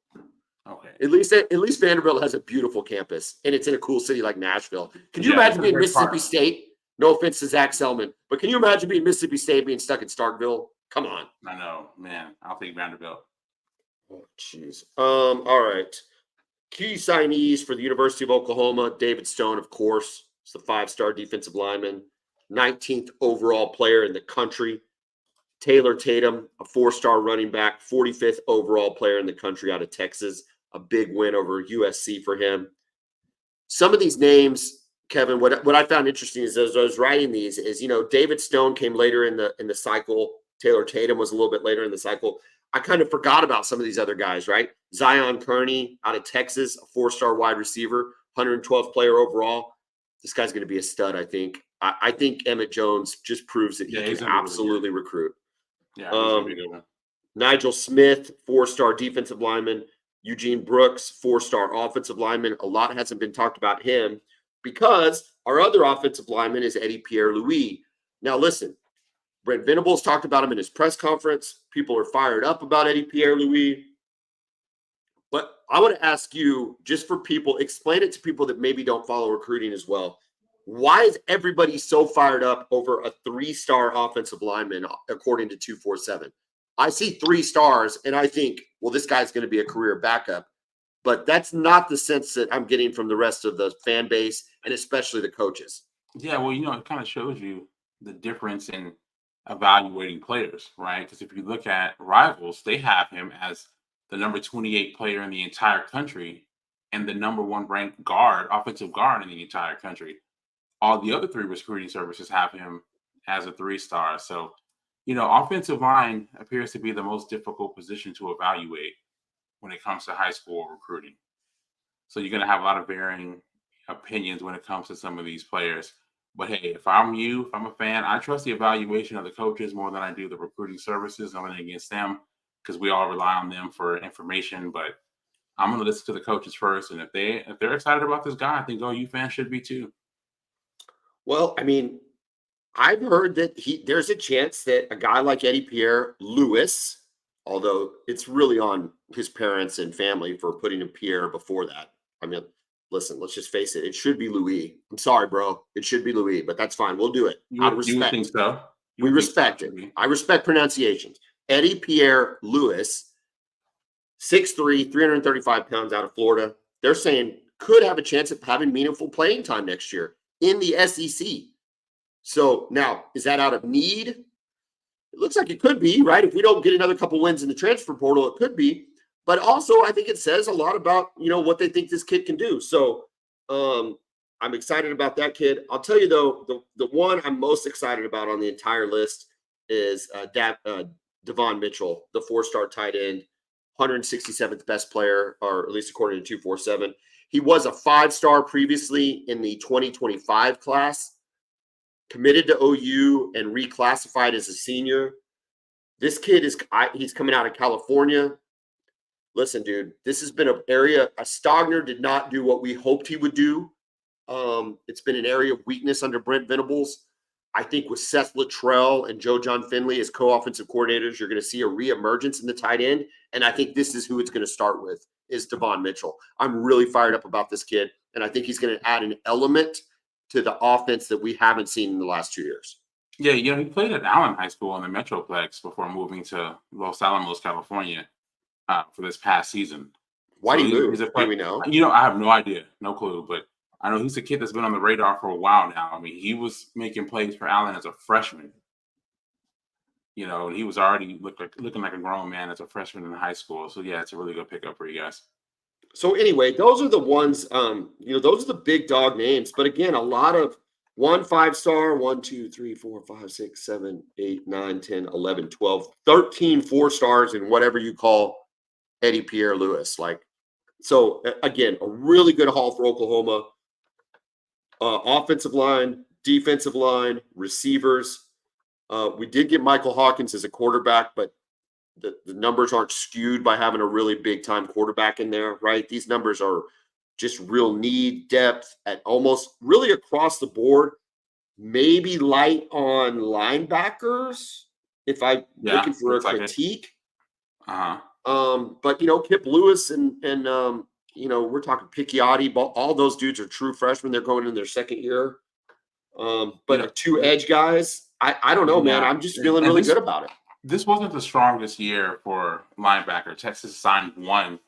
Okay. At least Vanderbilt has a beautiful campus, and it's in a cool city like Nashville. Can you Yeah, it's imagine a being great Mississippi park. State? No offense to Zach Selman, but can you imagine being Mississippi State being stuck in Starkville? Come on. I know, man. I'll take Vanderbilt. Oh, jeez. All right. Key signees for the University of Oklahoma, David Stone, of course. He's the 5-star defensive lineman, 19th overall player in the country. Taylor Tatum, a 4-star running back, 45th overall player in the country out of Texas. A big win over USC for him. Some of these names, Kevin, what I found interesting is as I was writing these is, David Stone came later in the cycle. Taylor Tatum was a little bit later in the cycle. I kind of forgot about some of these other guys, right? Zion Kearney out of Texas, a 4-star wide receiver, 112th player overall. This guy's going to be a stud, I think. I think Emmett Jones just proves that he Yeah, he's can gonna be really absolutely recruit. Yeah, he's gonna be a good one. Nigel Smith, 4-star defensive lineman. Eugene Brooks, 4-star offensive lineman. A lot hasn't been talked about him because our other offensive lineman is Eddie Pierre-Louis. Now, listen, Brent Venables talked about him in his press conference. People are fired up about Eddie Pierre-Louis. But I want to ask you, just for people, explain it to people that maybe don't follow recruiting as well. Why is everybody so fired up over a 3-star offensive lineman, according to 247? I see 3 stars and I think, well, this guy's going to be a career backup. But that's not the sense that I'm getting from the rest of the fan base and especially the coaches. Yeah, well, it kind of shows you the difference in evaluating players, right? Because if you look at rivals, they have him as the number 28 player in the entire country and the number 1 ranked offensive guard in the entire country. All the other 3 recruiting services have him as a 3-star. So, offensive line appears to be the most difficult position to evaluate when it comes to high school recruiting. So you're going to have a lot of varying opinions when it comes to some of these players. But hey, if I'm a fan, I trust the evaluation of the coaches more than I do the recruiting services. Nothing against them because we all rely on them for information. But I'm going to listen to the coaches first, and if they're excited about this guy, I think OU fans should be too. Well, I mean, I've heard that there's a chance that a guy like Eddie Pierre Lewis, although it's really on his parents and family for putting a Pierre before that. I mean, listen, let's just face it. It should be Louis. I'm sorry, bro. It should be Louis, but that's fine. We'll do it out of You would think respect. so. We respect it. I respect pronunciations. Eddie Pierre Lewis, 6'3", 335 pounds out of Florida. They're saying could have a chance of having meaningful playing time next year in the SEC. So now, is that out of need? It looks like it could be, right? If we don't get another couple wins in the transfer portal, it could be. But also, I think it says a lot about, what they think this kid can do. So I'm excited about that kid. I'll tell you, though, the one I'm most excited about on the entire list is Devon Mitchell, the 4-star tight end, 167th best player, or at least according to 247. He was a 5-star previously in the 2025 class. Committed to OU and reclassified as a senior. This kid he's coming out of California. Listen, dude, this has been an area. Stogner did not do what we hoped he would do. It's been an area of weakness under Brent Venables. I think with Seth Luttrell and Joe John Finley as co-offensive coordinators, you're going to see a reemergence in the tight end. And I think this is who it's going to start with, is Devon Mitchell. I'm really fired up about this kid, and I think he's going to add an element to the offense that we haven't seen in the last 2 years. Yeah, he played at Allen High School in the Metroplex before moving to Los Alamos, California, for this past season. Why So did he move? he's a Do we know? I have no idea, no clue, but I know he's a kid that's been on the radar for a while now. I mean, he was making plays for Allen as a freshman. And he was already looking like a grown man as a freshman in high school. So yeah, it's a really good pickup for you guys. So anyway, those are the ones, those are the big dog names. But again, a lot of 1 5-star, 1, 2, 3, 4, 5, 6, 7, 8, 9, 10, 11, 12, 13 4-stars in whatever you call Eddie Pierre Lewis. So again, a really good haul for Oklahoma. Offensive line, defensive line, receivers. We did get Michael Hawkins as a quarterback, but the numbers aren't skewed by having a really big time quarterback in there, right? These numbers are just real need depth at almost really across the board. Maybe light on linebackers if I'm Yeah, looking for a looks like it. critique. Uh-huh. But Kip Lewis and we're talking Picchiotti, all those dudes are true freshmen. They're going in their second year. But two edge guys, I don't know, man. Yeah. I'm just feeling And really good about it. this wasn't the strongest year for linebacker. Texas signed one,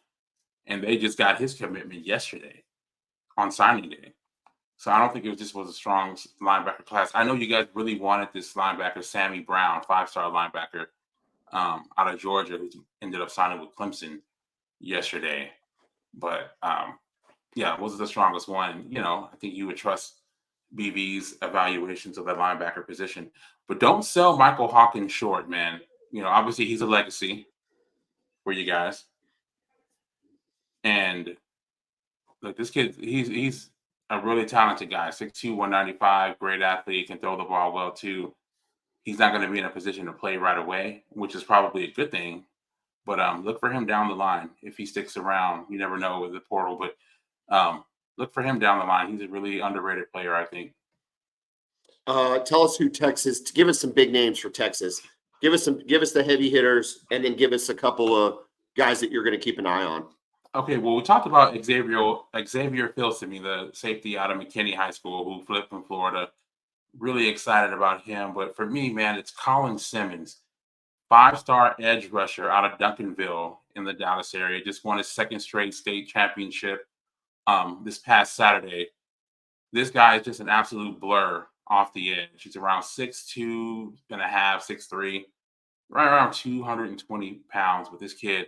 and they just got his commitment yesterday on signing day. So I don't think it just was a strong linebacker class. I know you guys really wanted this linebacker, Sammy Brown, 5-star linebacker out of Georgia, who ended up signing with Clemson yesterday. But yeah, it wasn't the strongest one. I think you would trust BV's evaluations of that linebacker position. But don't sell Michael Hawkins short, man. Obviously he's a legacy for you guys. And look, this kid, he's a really talented guy. 6'2", 195, great athlete, can throw the ball well too. He's not going to be in a position to play right away, which is probably a good thing. But look for him down the line if he sticks around. You never know with the portal, but look for him down the line. He's a really underrated player, I think. Tell us who Texas. Give us some big names for Texas. Give us the heavy hitters, and then give us a couple of guys that you're going to keep an eye on. Okay, well, we talked about Xavier Filsaime, the safety out of McKinney High School who flipped from Florida. Really excited about him. But for me, man, it's Colin Simmons, 5-star edge rusher out of Duncanville in the Dallas area. Just won his second straight state championship this past Saturday. This guy is just an absolute blur off the edge. He's around 6'2" and a half, 6'3", right around 220 pounds. But this kid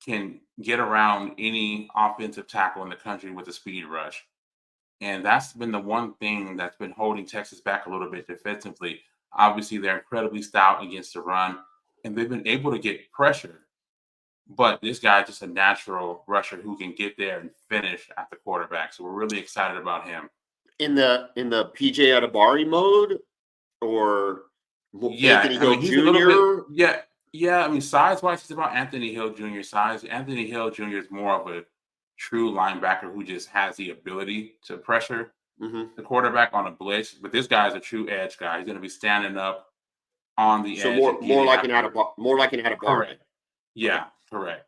can get around any offensive tackle in the country with a speed rush. And that's been the one thing that's been holding Texas back a little bit defensively. Obviously, they're incredibly stout against the run, and they've been able to get pressure. But this guy is just a natural rusher who can get there and finish at the quarterback. So we're really excited about him. In the PJ Adibari mode, or Anthony Hill Jr.? Yeah. I mean, size-wise, it's about Anthony Hill Jr. size. Anthony Hill Jr. is more of a true linebacker who just has the ability to pressure the quarterback on a blitz. But this guy is a true edge guy. He's going to be standing up on the edge. So more like an Adibari. Correct. Yeah, correct.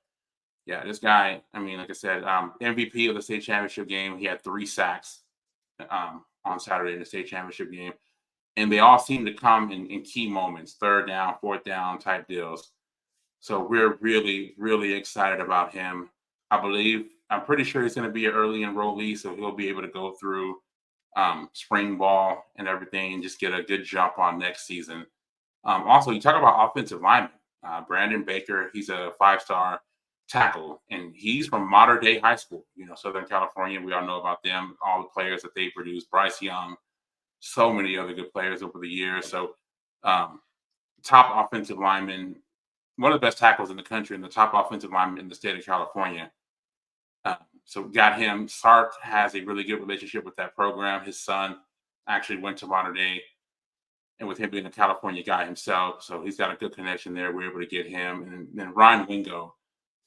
Yeah, this guy, I mean, like I said, MVP of the state championship game. He had 3 sacks on Saturday in the state championship game. And they all seem to come in key moments, 3rd down, 4th down type deals. So we're really, really excited about him. I'm pretty sure he's going to be an early enrollee, so he'll be able to go through spring ball and everything and just get a good jump on next season. Also, you talk about offensive linemen. Brandon Baker, he's a 5-star tackle, and he's from Mater Dei High School, Southern California. We all know about them, all the players that they produce. Bryce Young, so many other good players over the years. So top offensive lineman, one of the best tackles in the country, and the top offensive lineman in the state of California. So we got him. Sark has a really good relationship with that program. His son actually went to Mater Dei, and with him being a California guy himself, so he's got a good connection there. We're able to get him. And then Ryan Wingo,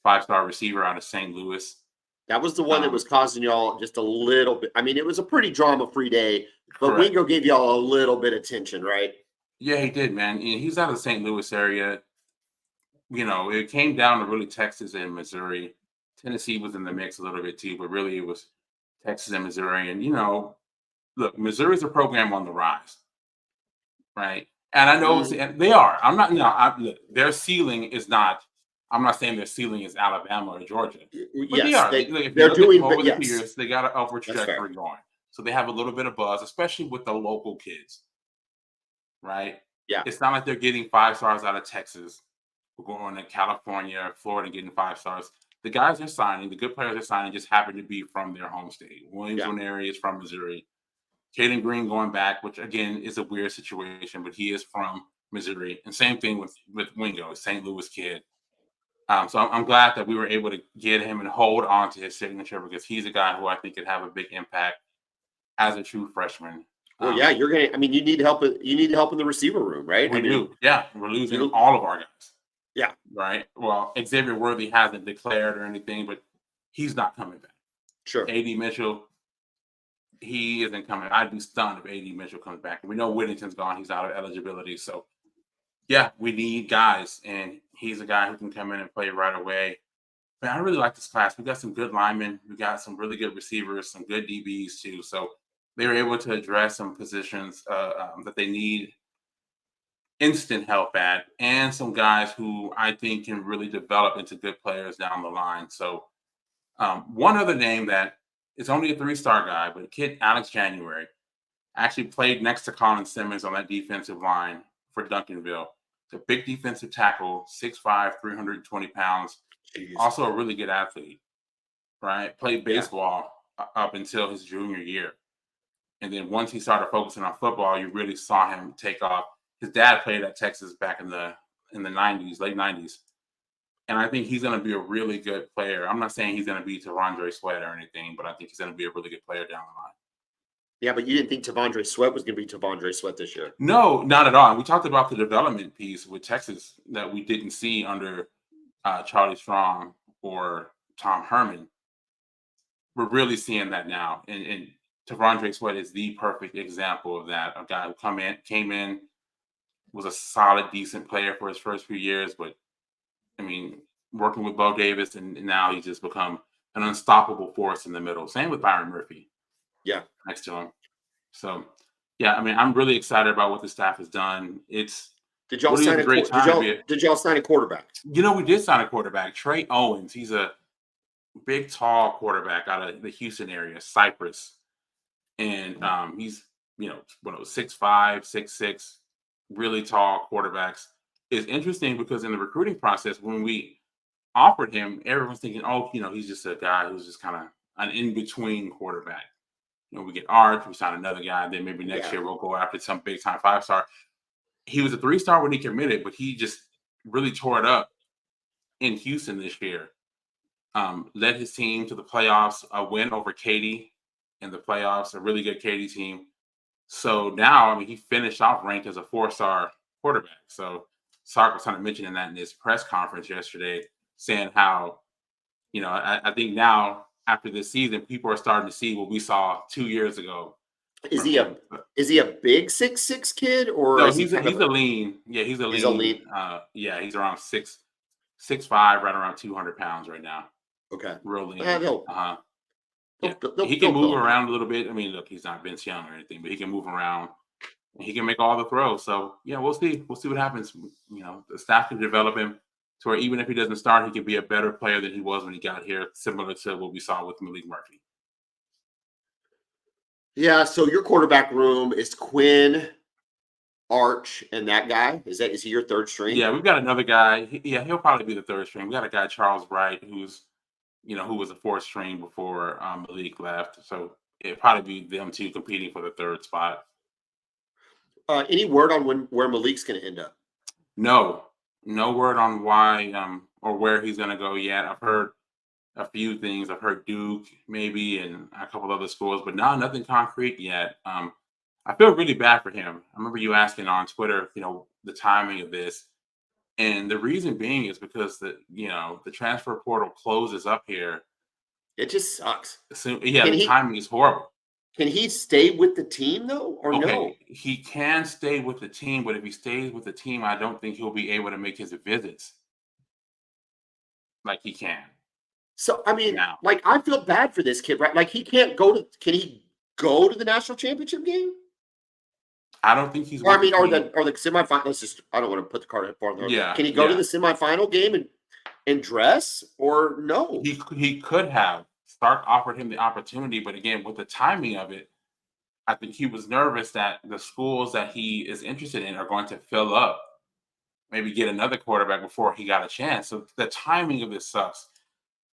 5-star receiver out of St. Louis. That was the one that was causing y'all just a little bit. I mean, it was a pretty drama-free day, but correct. Wingo gave y'all a little bit of tension, right? Yeah, he did, man. He's out of the St. Louis area. It came down to really Texas and Missouri. Tennessee was in the mix a little bit too, but really it was Texas and Missouri. And, look, Missouri's a program on the rise, right? And I know they are. I'm not, look, their ceiling is not, I'm not saying their ceiling is Alabama or Georgia. But yes, they're doing over the years, they got an upward trajectory going. So they have a little bit of buzz, especially with the local kids, right? Yeah. It's not like they're getting 5 stars out of Texas. We're going to California, Florida, getting 5 stars. The guys they're signing, the good players they're signing, just happen to be from their home state. Williams Nwaneri is from Missouri. Caden Green going back, which again is a weird situation, but he is from Missouri. And same thing with Wingo, a St. Louis kid. So I'm glad that we were able to get him and hold on to his signature, because he's a guy who I think could have a big impact as a true freshman. Well, you need help. You need help in the receiver room, right? We do. Yeah, we're losing all of our guys. Yeah. Right. Well, Xavier Worthy hasn't declared or anything, but he's not coming back. Sure. A.D. Mitchell, he isn't coming. I'd be stunned if A.D. Mitchell comes back. And we know Whittington's gone. He's out of eligibility. So, yeah, we need guys. And he's a guy who can come in and play right away. Man, I really like this class. We got some good linemen. We got some really good receivers, some good DBs too. So they were able to address some positions that they need instant help at, and some guys who I think can really develop into good players down the line. So one other name that is only a three-star guy, but kid Alex January actually played next to Colin Simmons on that defensive line for Duncanville. It's a big defensive tackle, 6'5", 320 pounds. Jeez. Also a really good athlete, right? Played Yeah. baseball up until his junior year. And then once he started focusing on football, you really saw him take off. His dad played at Texas back in the 90s, late 90s. And I think he's going to be a really good player. I'm not saying he's going to be Tavondre Sweat or anything, but I think he's going to be a really good player down the line. Yeah, but you didn't think Tavondre Sweat was going to be Tavondre Sweat this year? No, not at all. And we talked about the development piece with Texas that we didn't see under Charlie Strong or Tom Herman. We're really seeing that now. And Tavondre Sweat is the perfect example of that. A guy who came in, was a solid, decent player for his first few years, but I mean, working with Bo Davis, and now he's just become an unstoppable force in the middle. Same with Byron Murphy. Yeah. Next to him. So, yeah, I mean, I'm really excited about what the staff has done. It's Did y'all really sign a a great time to be did y'all sign a quarterback? You know, we did sign a quarterback, Trey Owens. He's a big, tall quarterback out of the Houston area, Cypress. And he's, 6'5", 6'6", really tall quarterbacks. It's interesting because in the recruiting process, when we offered him, everyone's thinking, oh, he's just a guy who's just kind of an in-between quarterback. We get Arch, we sign another guy, then maybe next year we'll go after some big-time 5-star. He was a 3-star when he committed, but he just really tore it up in Houston this year. Led his team to the playoffs, a win over Katy in the playoffs, a really good Katy team. So now, I mean, he finished off ranked as a 4-star quarterback. So Sark was kind of mentioning that in his press conference yesterday, saying how, I think now after this season, people are starting to see what we saw 2 years ago. Is he a big 6'6" kid, or no? is He's a lean. Yeah, he's a lean. He's around 6'5", right around 200 pounds right now. Okay, real lean. Yeah, he can move around a little bit. I mean, look, he's not Vince Young or anything, but he can move around. He can make all the throws. So, yeah, we'll see. We'll see what happens. The staff can develop him to where even if he doesn't start, he can be a better player than he was when he got here, similar to what we saw with Malik Murphy. Yeah, so your quarterback room is Quinn, Arch, and that guy. Is he your third string? Yeah, we've got another guy. He'll probably be the third string. We got a guy, Charles Bright, who was a fourth string before Malik left. So it'd probably be them two competing for the third spot. Any word on where Malik's going to end up? No word on why or where he's going to go yet. I've heard a few things. I've heard Duke maybe and a couple other schools, but nothing concrete yet. I feel really bad for him. I remember you asking on Twitter, the timing of this. And the reason being is because the transfer portal closes up here. It just sucks. So, the timing is horrible. Can he stay with the team though, or no? He can stay with the team, but if he stays with the team, I don't think he'll be able to make his visits like he can. So I mean, I feel bad for this kid, right? Like can he go to the national championship game? I don't think he's. Or the semifinals. I don't want to put the cart far. Yeah. Can he go to the semifinal game and dress, or no? He could have. Stark offered him the opportunity, but again, with the timing of it, I think he was nervous that the schools that he is interested in are going to fill up, maybe get another quarterback before he got a chance. So the timing of this sucks.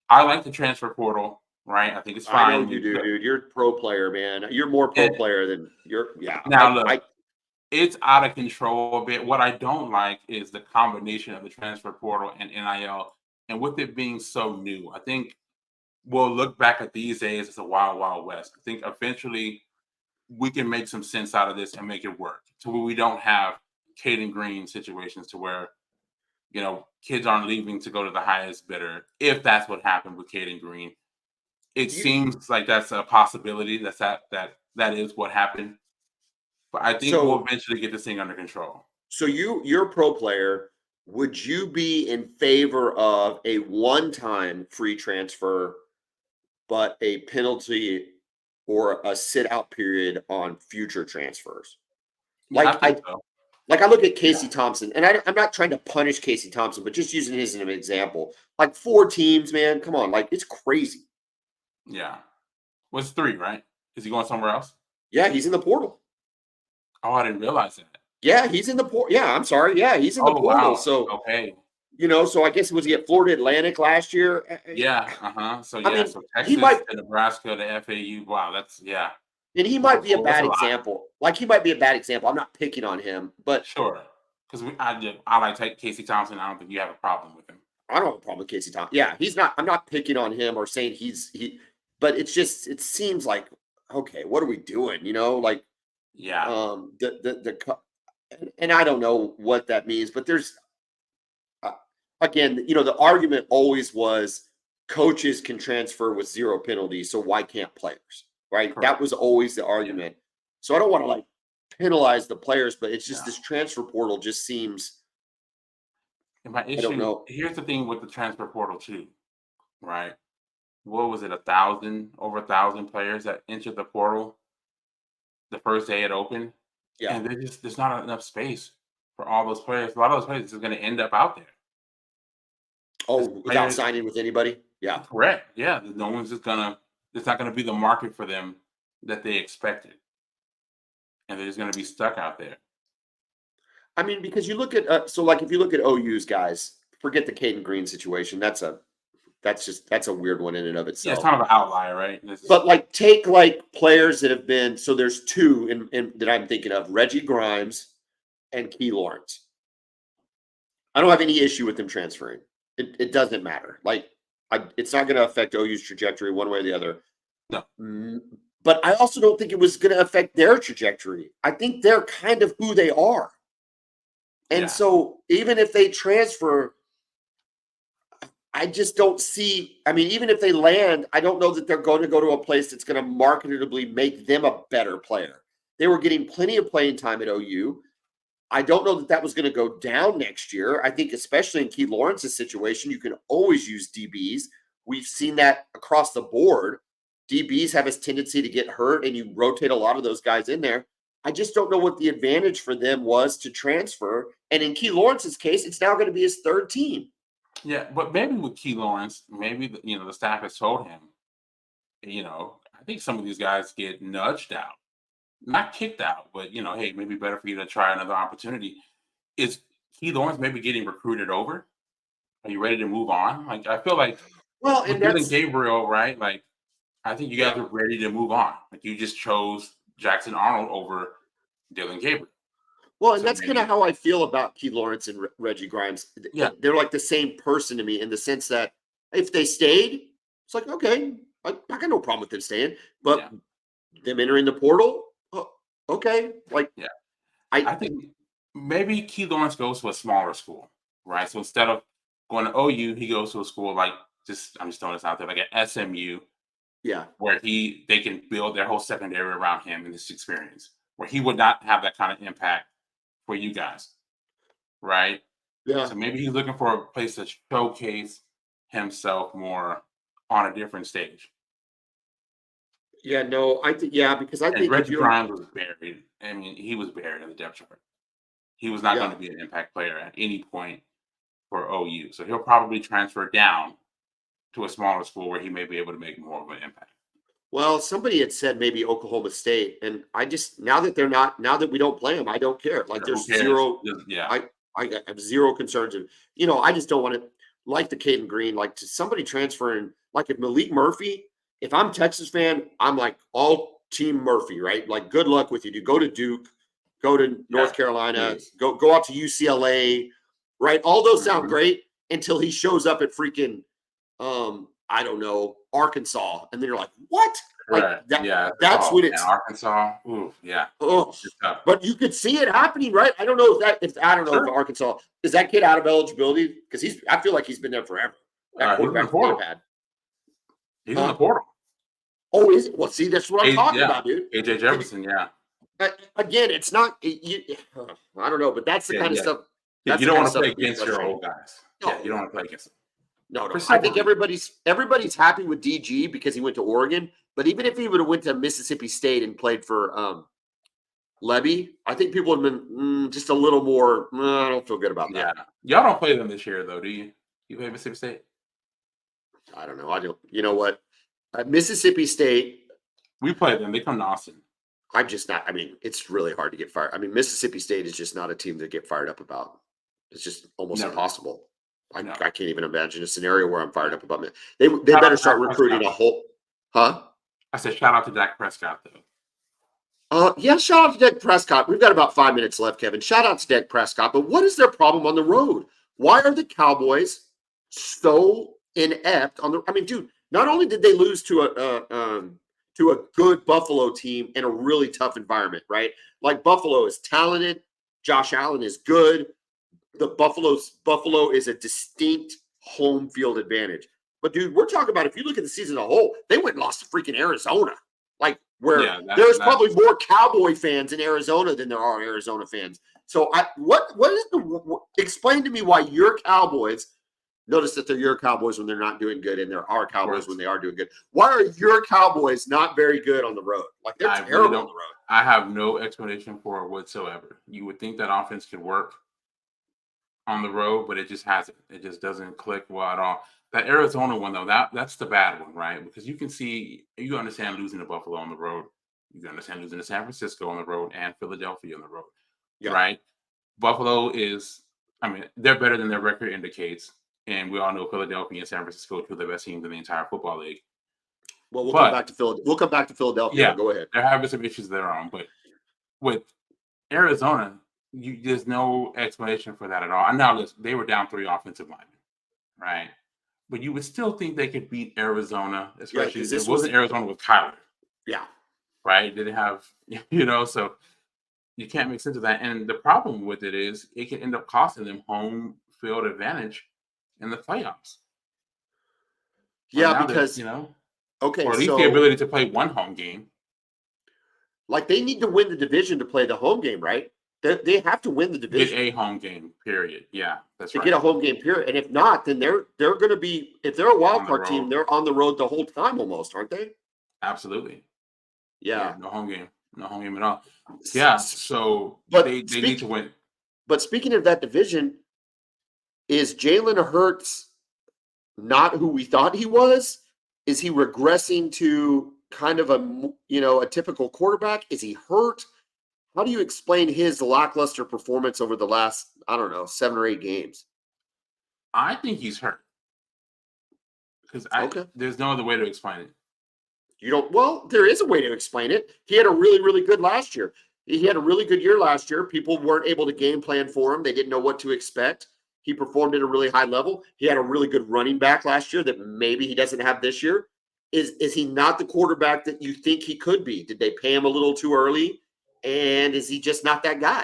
I like the transfer portal, right? I think it's fine. I know you do, dude. You're a pro player, man. You're more pro player than you're. Yeah. Now look, it's out of control a bit. What I don't like is the combination of the transfer portal and NIL, and with it being so new, I think we'll look back at these days as a wild, wild west. I think eventually we can make some sense out of this and make it work to where we don't have Caden Green situations to where, kids aren't leaving to go to the highest bidder. If that's what happened with Caden Green, it seems like that's a possibility. That is what happened. But I think we'll So eventually get this thing under control. so you're a pro player. Would you be in favor of a one-time free transfer, but a penalty or a sit-out period on future transfers? Yeah, I Like think so. I look at Yeah. Casey Thompson, and I'm not trying to punish Casey Thompson, but just using his as an example. Like 4 teams, man, come on, like it's crazy. Yeah. What's 3, right? Is he going somewhere else? Yeah, he's in the portal. Oh, I didn't realize that. Yeah, he's in the portal. Yeah, I'm sorry. Yeah, he's in the Oh, portal. wow. So, Okay. so I guess was he at Florida Atlantic last year? Yeah. Uh-huh. So I yeah. mean, So he Texas might, to Nebraska to FAU. Wow. That's yeah. and he That's might be a that's bad a lot. example. Like he might be a bad example. I'm not picking on him, but Sure. Because I like Casey Thompson. I don't think you have a problem with him. I don't have a problem with Casey Thompson. Yeah, he's not. I'm not picking on him or saying he. But it's just it seems like okay, what are we doing? Like Yeah. and I don't know what that means, but there's again, the argument always was coaches can transfer with zero penalty, so why can't players? Right? That Correct. was always the Yeah. argument. So I don't want to like penalize the players, but it's just Yeah. this transfer portal just seems And my I don't issue know. here's the thing with the transfer portal too, right? What was it? 1,000 over 1,000 players that entered the portal the first day it opened, Yeah. and there's not enough space for all those players. A lot of those players are going to end up out there. Oh, Because without players, signing with anybody? Yeah. correct? Yeah, no one's just gonna. It's not going to be the market for them that they expected, and they're just going to be stuck out there. I mean, because you look at so like if you look at OU's guys, forget the Caden Green situation. That's a weird one in and of Yeah, it's itself. kind of an outlier, right? But like take like players that have been so there's two in that I'm thinking of, Reggie Grimes and Key Lawrence. I don't have any issue with them transferring. It doesn't matter. Like it's not going to affect OU's trajectory one way or the other. No. But I also don't think it was going to affect their trajectory. I think they're kind of who they are. And Yeah. so even if they transfer, I just don't see. I mean, even if they land, I don't know that they're going to go to a place that's going to marketably make them a better player. They were getting plenty of playing time at OU. I don't know that that was going to go down next year. I think, especially in Key Lawrence's situation, you can always use DBs. We've seen that across the board. DBs have a tendency to get hurt, and you rotate a lot of those guys in there. I just don't know what the advantage for them was to transfer. And in Key Lawrence's case, it's now going to be his third team. Yeah, but maybe with Key Lawrence, maybe the staff has told him, I think some of these guys get nudged out, not kicked out, but hey, maybe better for you to try another opportunity. Is Key Lawrence maybe getting recruited over? Are you ready to move on? Like I feel like Well, with and Dylan that's Gabriel, right? Like I think you guys yeah. are ready to move on. Like you just chose Jackson Arnold over Dylan Gabriel. Well, and So that's kind of maybe, how I feel about Key Lawrence and Reggie Grimes. yeah, They're like the same person to me in the sense that if they stayed, it's like, okay, I got no problem with them staying. But yeah, them entering the portal, okay. Like, yeah. I, I think maybe Key Lawrence goes to a smaller school, right? So instead of going to OU, he goes to a school like I'm just throwing this out there, like at SMU, yeah, where they can build their whole secondary around him and this experience, where he would not have that kind of impact for you guys, right? yeah, So maybe he's looking for a place to showcase himself more on a different stage. yeah. No, I think, yeah, because I And think if Reggie you're, Grimes was buried. I mean, he was buried in the depth chart. He was not going yeah. to be an impact player at any point for OU. So he'll probably transfer down to a smaller school where he may be able to make more of an impact. Well, somebody had said maybe Oklahoma State, and I just now that we don't play them, I don't care. Like Who there's cares? zero. Yeah. I have zero concerns, and I just don't want to like the Caden Green, like to somebody transferring. Like if Malik Murphy, if I'm a Texas fan, I'm like all team Murphy, right? Like good luck with you. You go to Duke, go to Yeah. North Carolina, Please. go out to UCLA, right? All those sound Mhm. great until he shows up at freaking I don't know, Arkansas, and then you're like, what? Like Correct. that. Yeah. That's Oh when man, it's Arkansas. Ooh, yeah. oh. It's tough. But you could see it happening, right? I don't know if I don't know if Sure. Arkansas is that kid out of eligibility because I feel like he's been there forever. That He's in the quarterback they've portal. had. He's in the Huh? portal. Oh, is it? Well, see, that's what I'm talking Yeah, about, dude. AJ Jefferson. Yeah, Again, it's not. I don't know, but that's the yeah, kind of yeah. stuff. Yeah, That's you the don't kind want of to stuff play that gets against your frustrating. old guys. Yeah, No, you don't want to play against them. no. For I several think everybody's happy with DG because he went to Oregon. But even if he would have went to Mississippi State and played for Levy, I think people would have been just a little more. I don't feel good about Yeah, that. y'all don't play them this year though, do you? You play Mississippi State? I don't know. I don't. You know what? Mississippi State. We play them. They come to Austin. I'm just not. I mean, it's really hard to get fired. I mean, Mississippi State is just not a team to get fired up about. It's just almost Never. impossible. I No. can't even imagine a scenario where I'm fired up about it. They Shout better out to start Dak recruiting Prescott. a whole. Huh? I said shout out to Dak Prescott though. Yeah, shout out to Dak Prescott. We've got about 5 minutes left, Kevin. Shout out to Dak Prescott. But what is their problem on the road? Why are the Cowboys so inept on the? I mean, dude, not only did they lose to a good Buffalo team in a really tough environment, right? Like Buffalo is talented, Josh Allen is good. The Buffalo is a distinct home field advantage. But dude, we're talking about if you look at the season as a whole, they went and lost to freaking Arizona. Like where there's probably more Cowboy fans in Arizona than there are Arizona fans. So what is explain to me why your Cowboys, notice that they're your Cowboys when they're not doing good and they're our Cowboys when they are doing good. Why are your Cowboys not very good on the road? Like they're terrible on the road. I have no explanation for it whatsoever. You would think that offense could work on the road, but it just hasn't. It just doesn't click well at all. That Arizona one though, that's the bad one, right? Because you understand losing to Buffalo on the road. You understand losing to San Francisco on the road and Philadelphia on the road, right? Buffalo is, I mean, they're better than their record indicates. And we all know Philadelphia and San Francisco are two of the best teams in the entire football league. Well, we'll come back to Philadelphia. Yeah, go ahead. They're having some issues there on, but with Arizona, there's no explanation for that at all. And now listen, they were down 3 offensive linemen, right? But you would still think they could beat Arizona, especially it wasn't Arizona with Kyler. Yeah. Right? Didn't have, so you can't make sense of that. And the problem with it is it can end up costing them home field advantage in the playoffs. Yeah, because okay, or at least the ability to play one home game. Like they need to win the division to play the home game, right? They have to win the division. Get a home game, period. Yeah, that's right. To get a home game, period. And if not, then they're going to be, if they're a wild card team, they're on the road the whole time almost, aren't they? Absolutely. Yeah. No home game at all. Yeah. So they need to win. But speaking of that division, is Jalen Hurts not who we thought he was? Is he regressing to kind of a typical quarterback? Is he hurt? How do you explain his lackluster performance over the last, 7 or 8 games? I think he's hurt. Because there's no other way to explain it. Well, there is a way to explain it. He had a really, really good last year. He had a really good year last year. People weren't able to game plan for him. They didn't know what to expect. He performed at a really high level. He had a really good running back last year that maybe he doesn't have this year. Is he not the quarterback that you think he could be? Did they pay him a little too early? And is he just not that guy?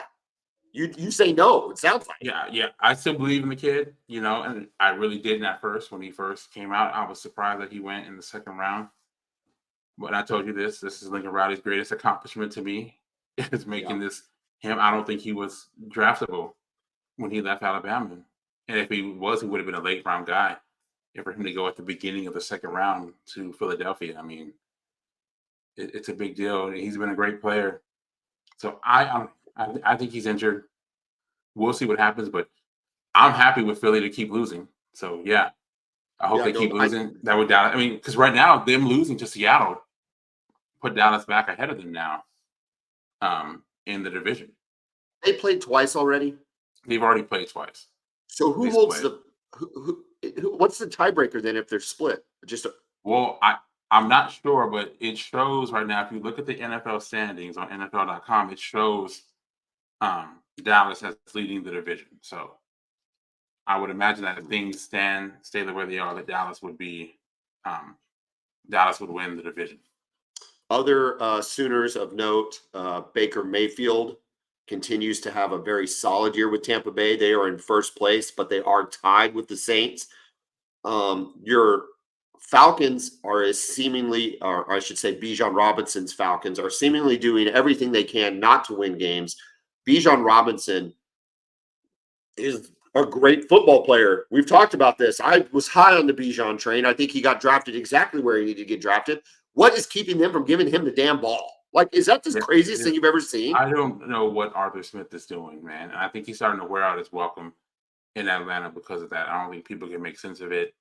You say no, it sounds like. Yeah. I still believe in the kid, and I really didn't at first when he first came out. I was surprised that he went in the second round. But I told you this is Lincoln Riley's greatest accomplishment to me, is making this him. I don't think he was draftable when he left Alabama. And if he was, he would have been a late round guy. And for him to go at the beginning of the second round to Philadelphia, I mean, it's a big deal. He's been a great player. So I think he's injured. We'll see what happens, but I'm happy with Philly to keep losing. So yeah, I hope they keep losing. That would Dallas. I mean, because right now them losing to Seattle put Dallas back ahead of them now in the division. They played twice already. They've already played twice. So who holds what's the tiebreaker then if they're split? I'm not sure, but it shows right now, if you look at the NFL standings on NFL.com, it shows Dallas as leading the division. So I would imagine that if things stay the way they are, that Dallas would win the division. Other Sooners of note, Baker Mayfield continues to have a very solid year with Tampa Bay. They are in first place, but they are tied with the Saints. Your Falcons are as seemingly, or I should say, Bijan Robinson's Falcons are seemingly doing everything they can not to win games. Bijan Robinson is a great football player. We've talked about this. I was high on the Bijan train. I think he got drafted exactly where he needed to get drafted. What is keeping them from giving him the damn ball? Like, is that the craziest thing you've ever seen? I don't know what Arthur Smith is doing, man. I think he's starting to wear out his welcome in Atlanta because of that. I don't think people can make sense of it.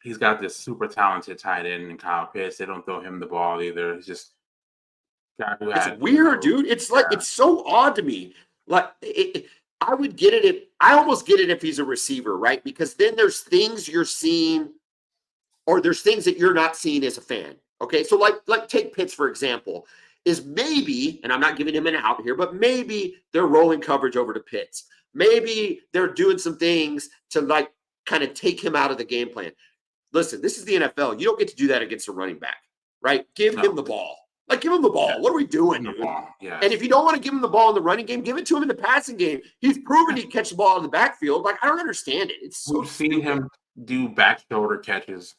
He's got this super talented tight end in Kyle Pitts. They don't throw him the ball either. It's just guy who It's weird, dude. It's like it's so odd to me. Like I would get it if I almost get it if he's a receiver, right? Because then there's things you're seeing, or there's things that you're not seeing as a fan. Okay, so like take Pitts for example. Is maybe, and I'm not giving him an out here, but maybe they're rolling coverage over to Pitts. Maybe they're doing some things to like kind of take him out of the game plan. Listen, this is the NFL. You don't get to do that against a running back, right? Give him the ball. Like, give him the ball. Yeah. What are we doing, dude? Yeah. And if you don't want to give him the ball in the running game, give it to him in the passing game. He's proven he can catch the ball in the backfield. Like, I don't understand it. It's so We've seen him do back shoulder catches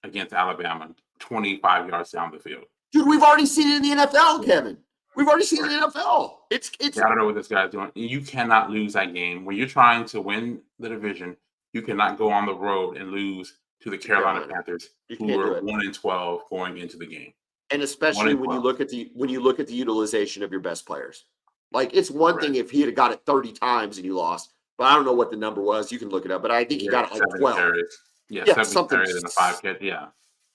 against Alabama 25 yards down the field. Dude, we've already seen it in the NFL, Kevin. We've already seen it in the NFL. It's. I don't know what this guy's doing. You cannot lose that game. When you're trying to win the division, you cannot go on the road and lose to the Carolina Panthers, who were 1-12 going into the game. And especially when you look at the utilization of your best players. Like, it's one thing if he had got it 30 times and you lost, but I don't know what the number was. You can look it up, but I think he got it like 12. Carries. Yeah, something carries in a 5 kid. Yeah.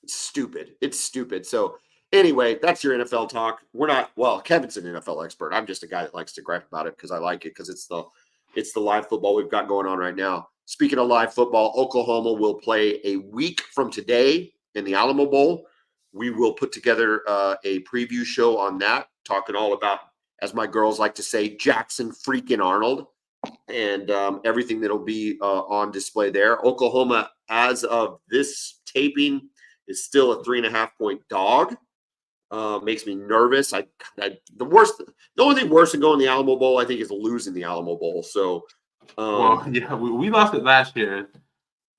Stupid. It's stupid. So anyway, that's your NFL talk. We're not, well, Kevin's an NFL expert. I'm just a guy that likes to gripe about it because I like it, because it's the live football we've got going on right now. Speaking of live football, Oklahoma will play a week from today in the Alamo Bowl. We will put together a preview show on that, talking all about, as my girls like to say, Jackson freaking Arnold, and everything that'll be on display there. Oklahoma, as of this taping, is still a 3.5-point dog. Makes me nervous. The only thing worse than going to the Alamo Bowl, I think, is losing the Alamo Bowl. So, we lost it last year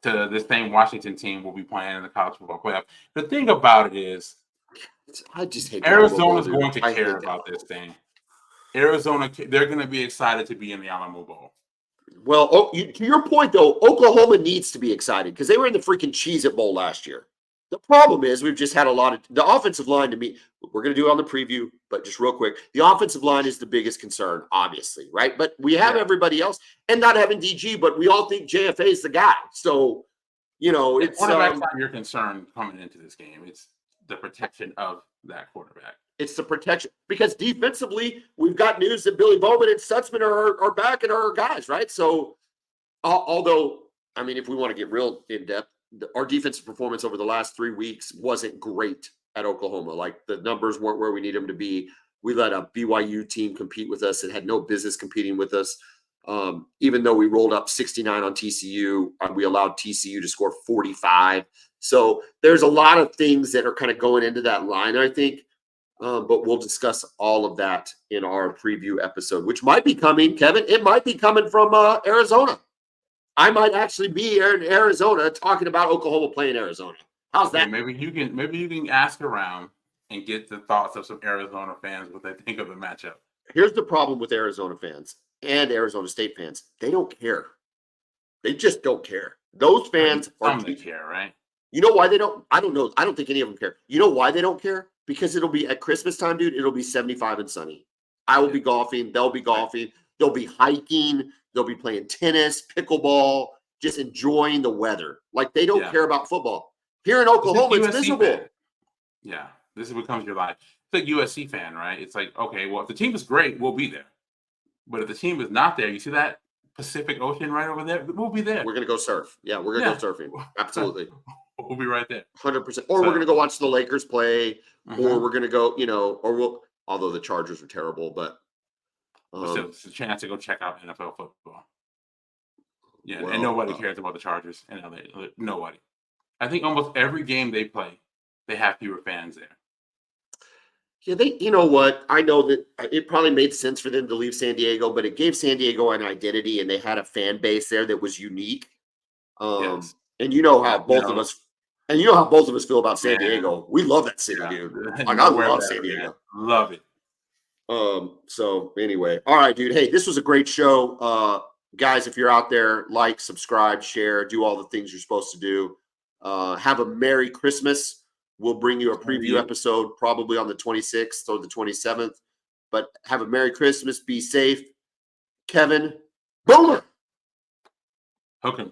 to this same Washington team we'll be playing in the college football playoff. The thing about it is, I just hate Arizona's going to care about this thing. Arizona, they're going to be excited to be in the Alamo Bowl. Well, to your point, though, Oklahoma needs to be excited because they were in the freaking Cheez-It Bowl last year. The problem is we've just had a lot of – the offensive line, to me, we're going to do it on the preview, but just real quick, the offensive line is the biggest concern, obviously, right? But we have everybody else, and not having DG, but we all think JFA is the guy. So, it's – quarterback's not your concern coming into this game. It's the protection of that quarterback. It's the protection. Because defensively, we've got news that Billy Bowman and Stutzman are back and are our guys, right? So, although, I mean, if we want to get real in-depth, our defensive performance over the last 3 weeks wasn't great at Oklahoma. Like, the numbers weren't where we need them to be. We let a BYU team compete with us that had no business competing with us. Even though we rolled up 69 on TCU, we allowed TCU to score 45. So there's a lot of things that are kind of going into that line, I think. But we'll discuss all of that in our preview episode, which might be coming, Kevin. It might be coming from Arizona. I might actually be in Arizona talking about Oklahoma playing Arizona. How's that? Maybe you can ask around and get the thoughts of some Arizona fans what they think of the matchup. Here's the problem with Arizona fans and Arizona State fans. They don't care. They just don't care. Those fans they care, right? You know why they don't? I don't know. I don't think any of them care. You know why they don't care? Because it'll be at Christmas time, dude. It'll be 75 and sunny. I will be golfing. They'll be golfing. They'll be hiking. They'll be playing tennis, pickleball, just enjoying the weather. Like, they don't care about football. Here in Oklahoma, it's miserable. Fan. Yeah, this becomes your life. It's like USC fan, right? It's like, okay, well, if the team is great, we'll be there. But if the team is not there, you see that Pacific Ocean right over there? We'll be there. We're going to go surf. Yeah, we're going to go surfing. Absolutely. We'll be right there. 100%. Or we're going to go watch the Lakers play, or we're going to go, although the Chargers are terrible, but it's a chance to go check out NFL football. Yeah, and nobody cares about the Chargers in LA. Nobody. I think almost every game they play, they have fewer fans there. Yeah, you know what? I know that it probably made sense for them to leave San Diego, but it gave San Diego an identity, and they had a fan base there that was unique. Yes. And you know how both of us And you know how both of us feel about San Man. Diego. We love that city, Yeah. dude. Like, I Nowhere love better, San Diego. man. Love it. So anyway, all right, dude. Hey, this was a great show. Guys, if you're out there, like, subscribe, share, do all the things you're supposed to do. Have a Merry Christmas. We'll bring you a preview episode probably on the 26th or the 27th. But have a Merry Christmas. Be safe. Kevin, Boomer. Okay.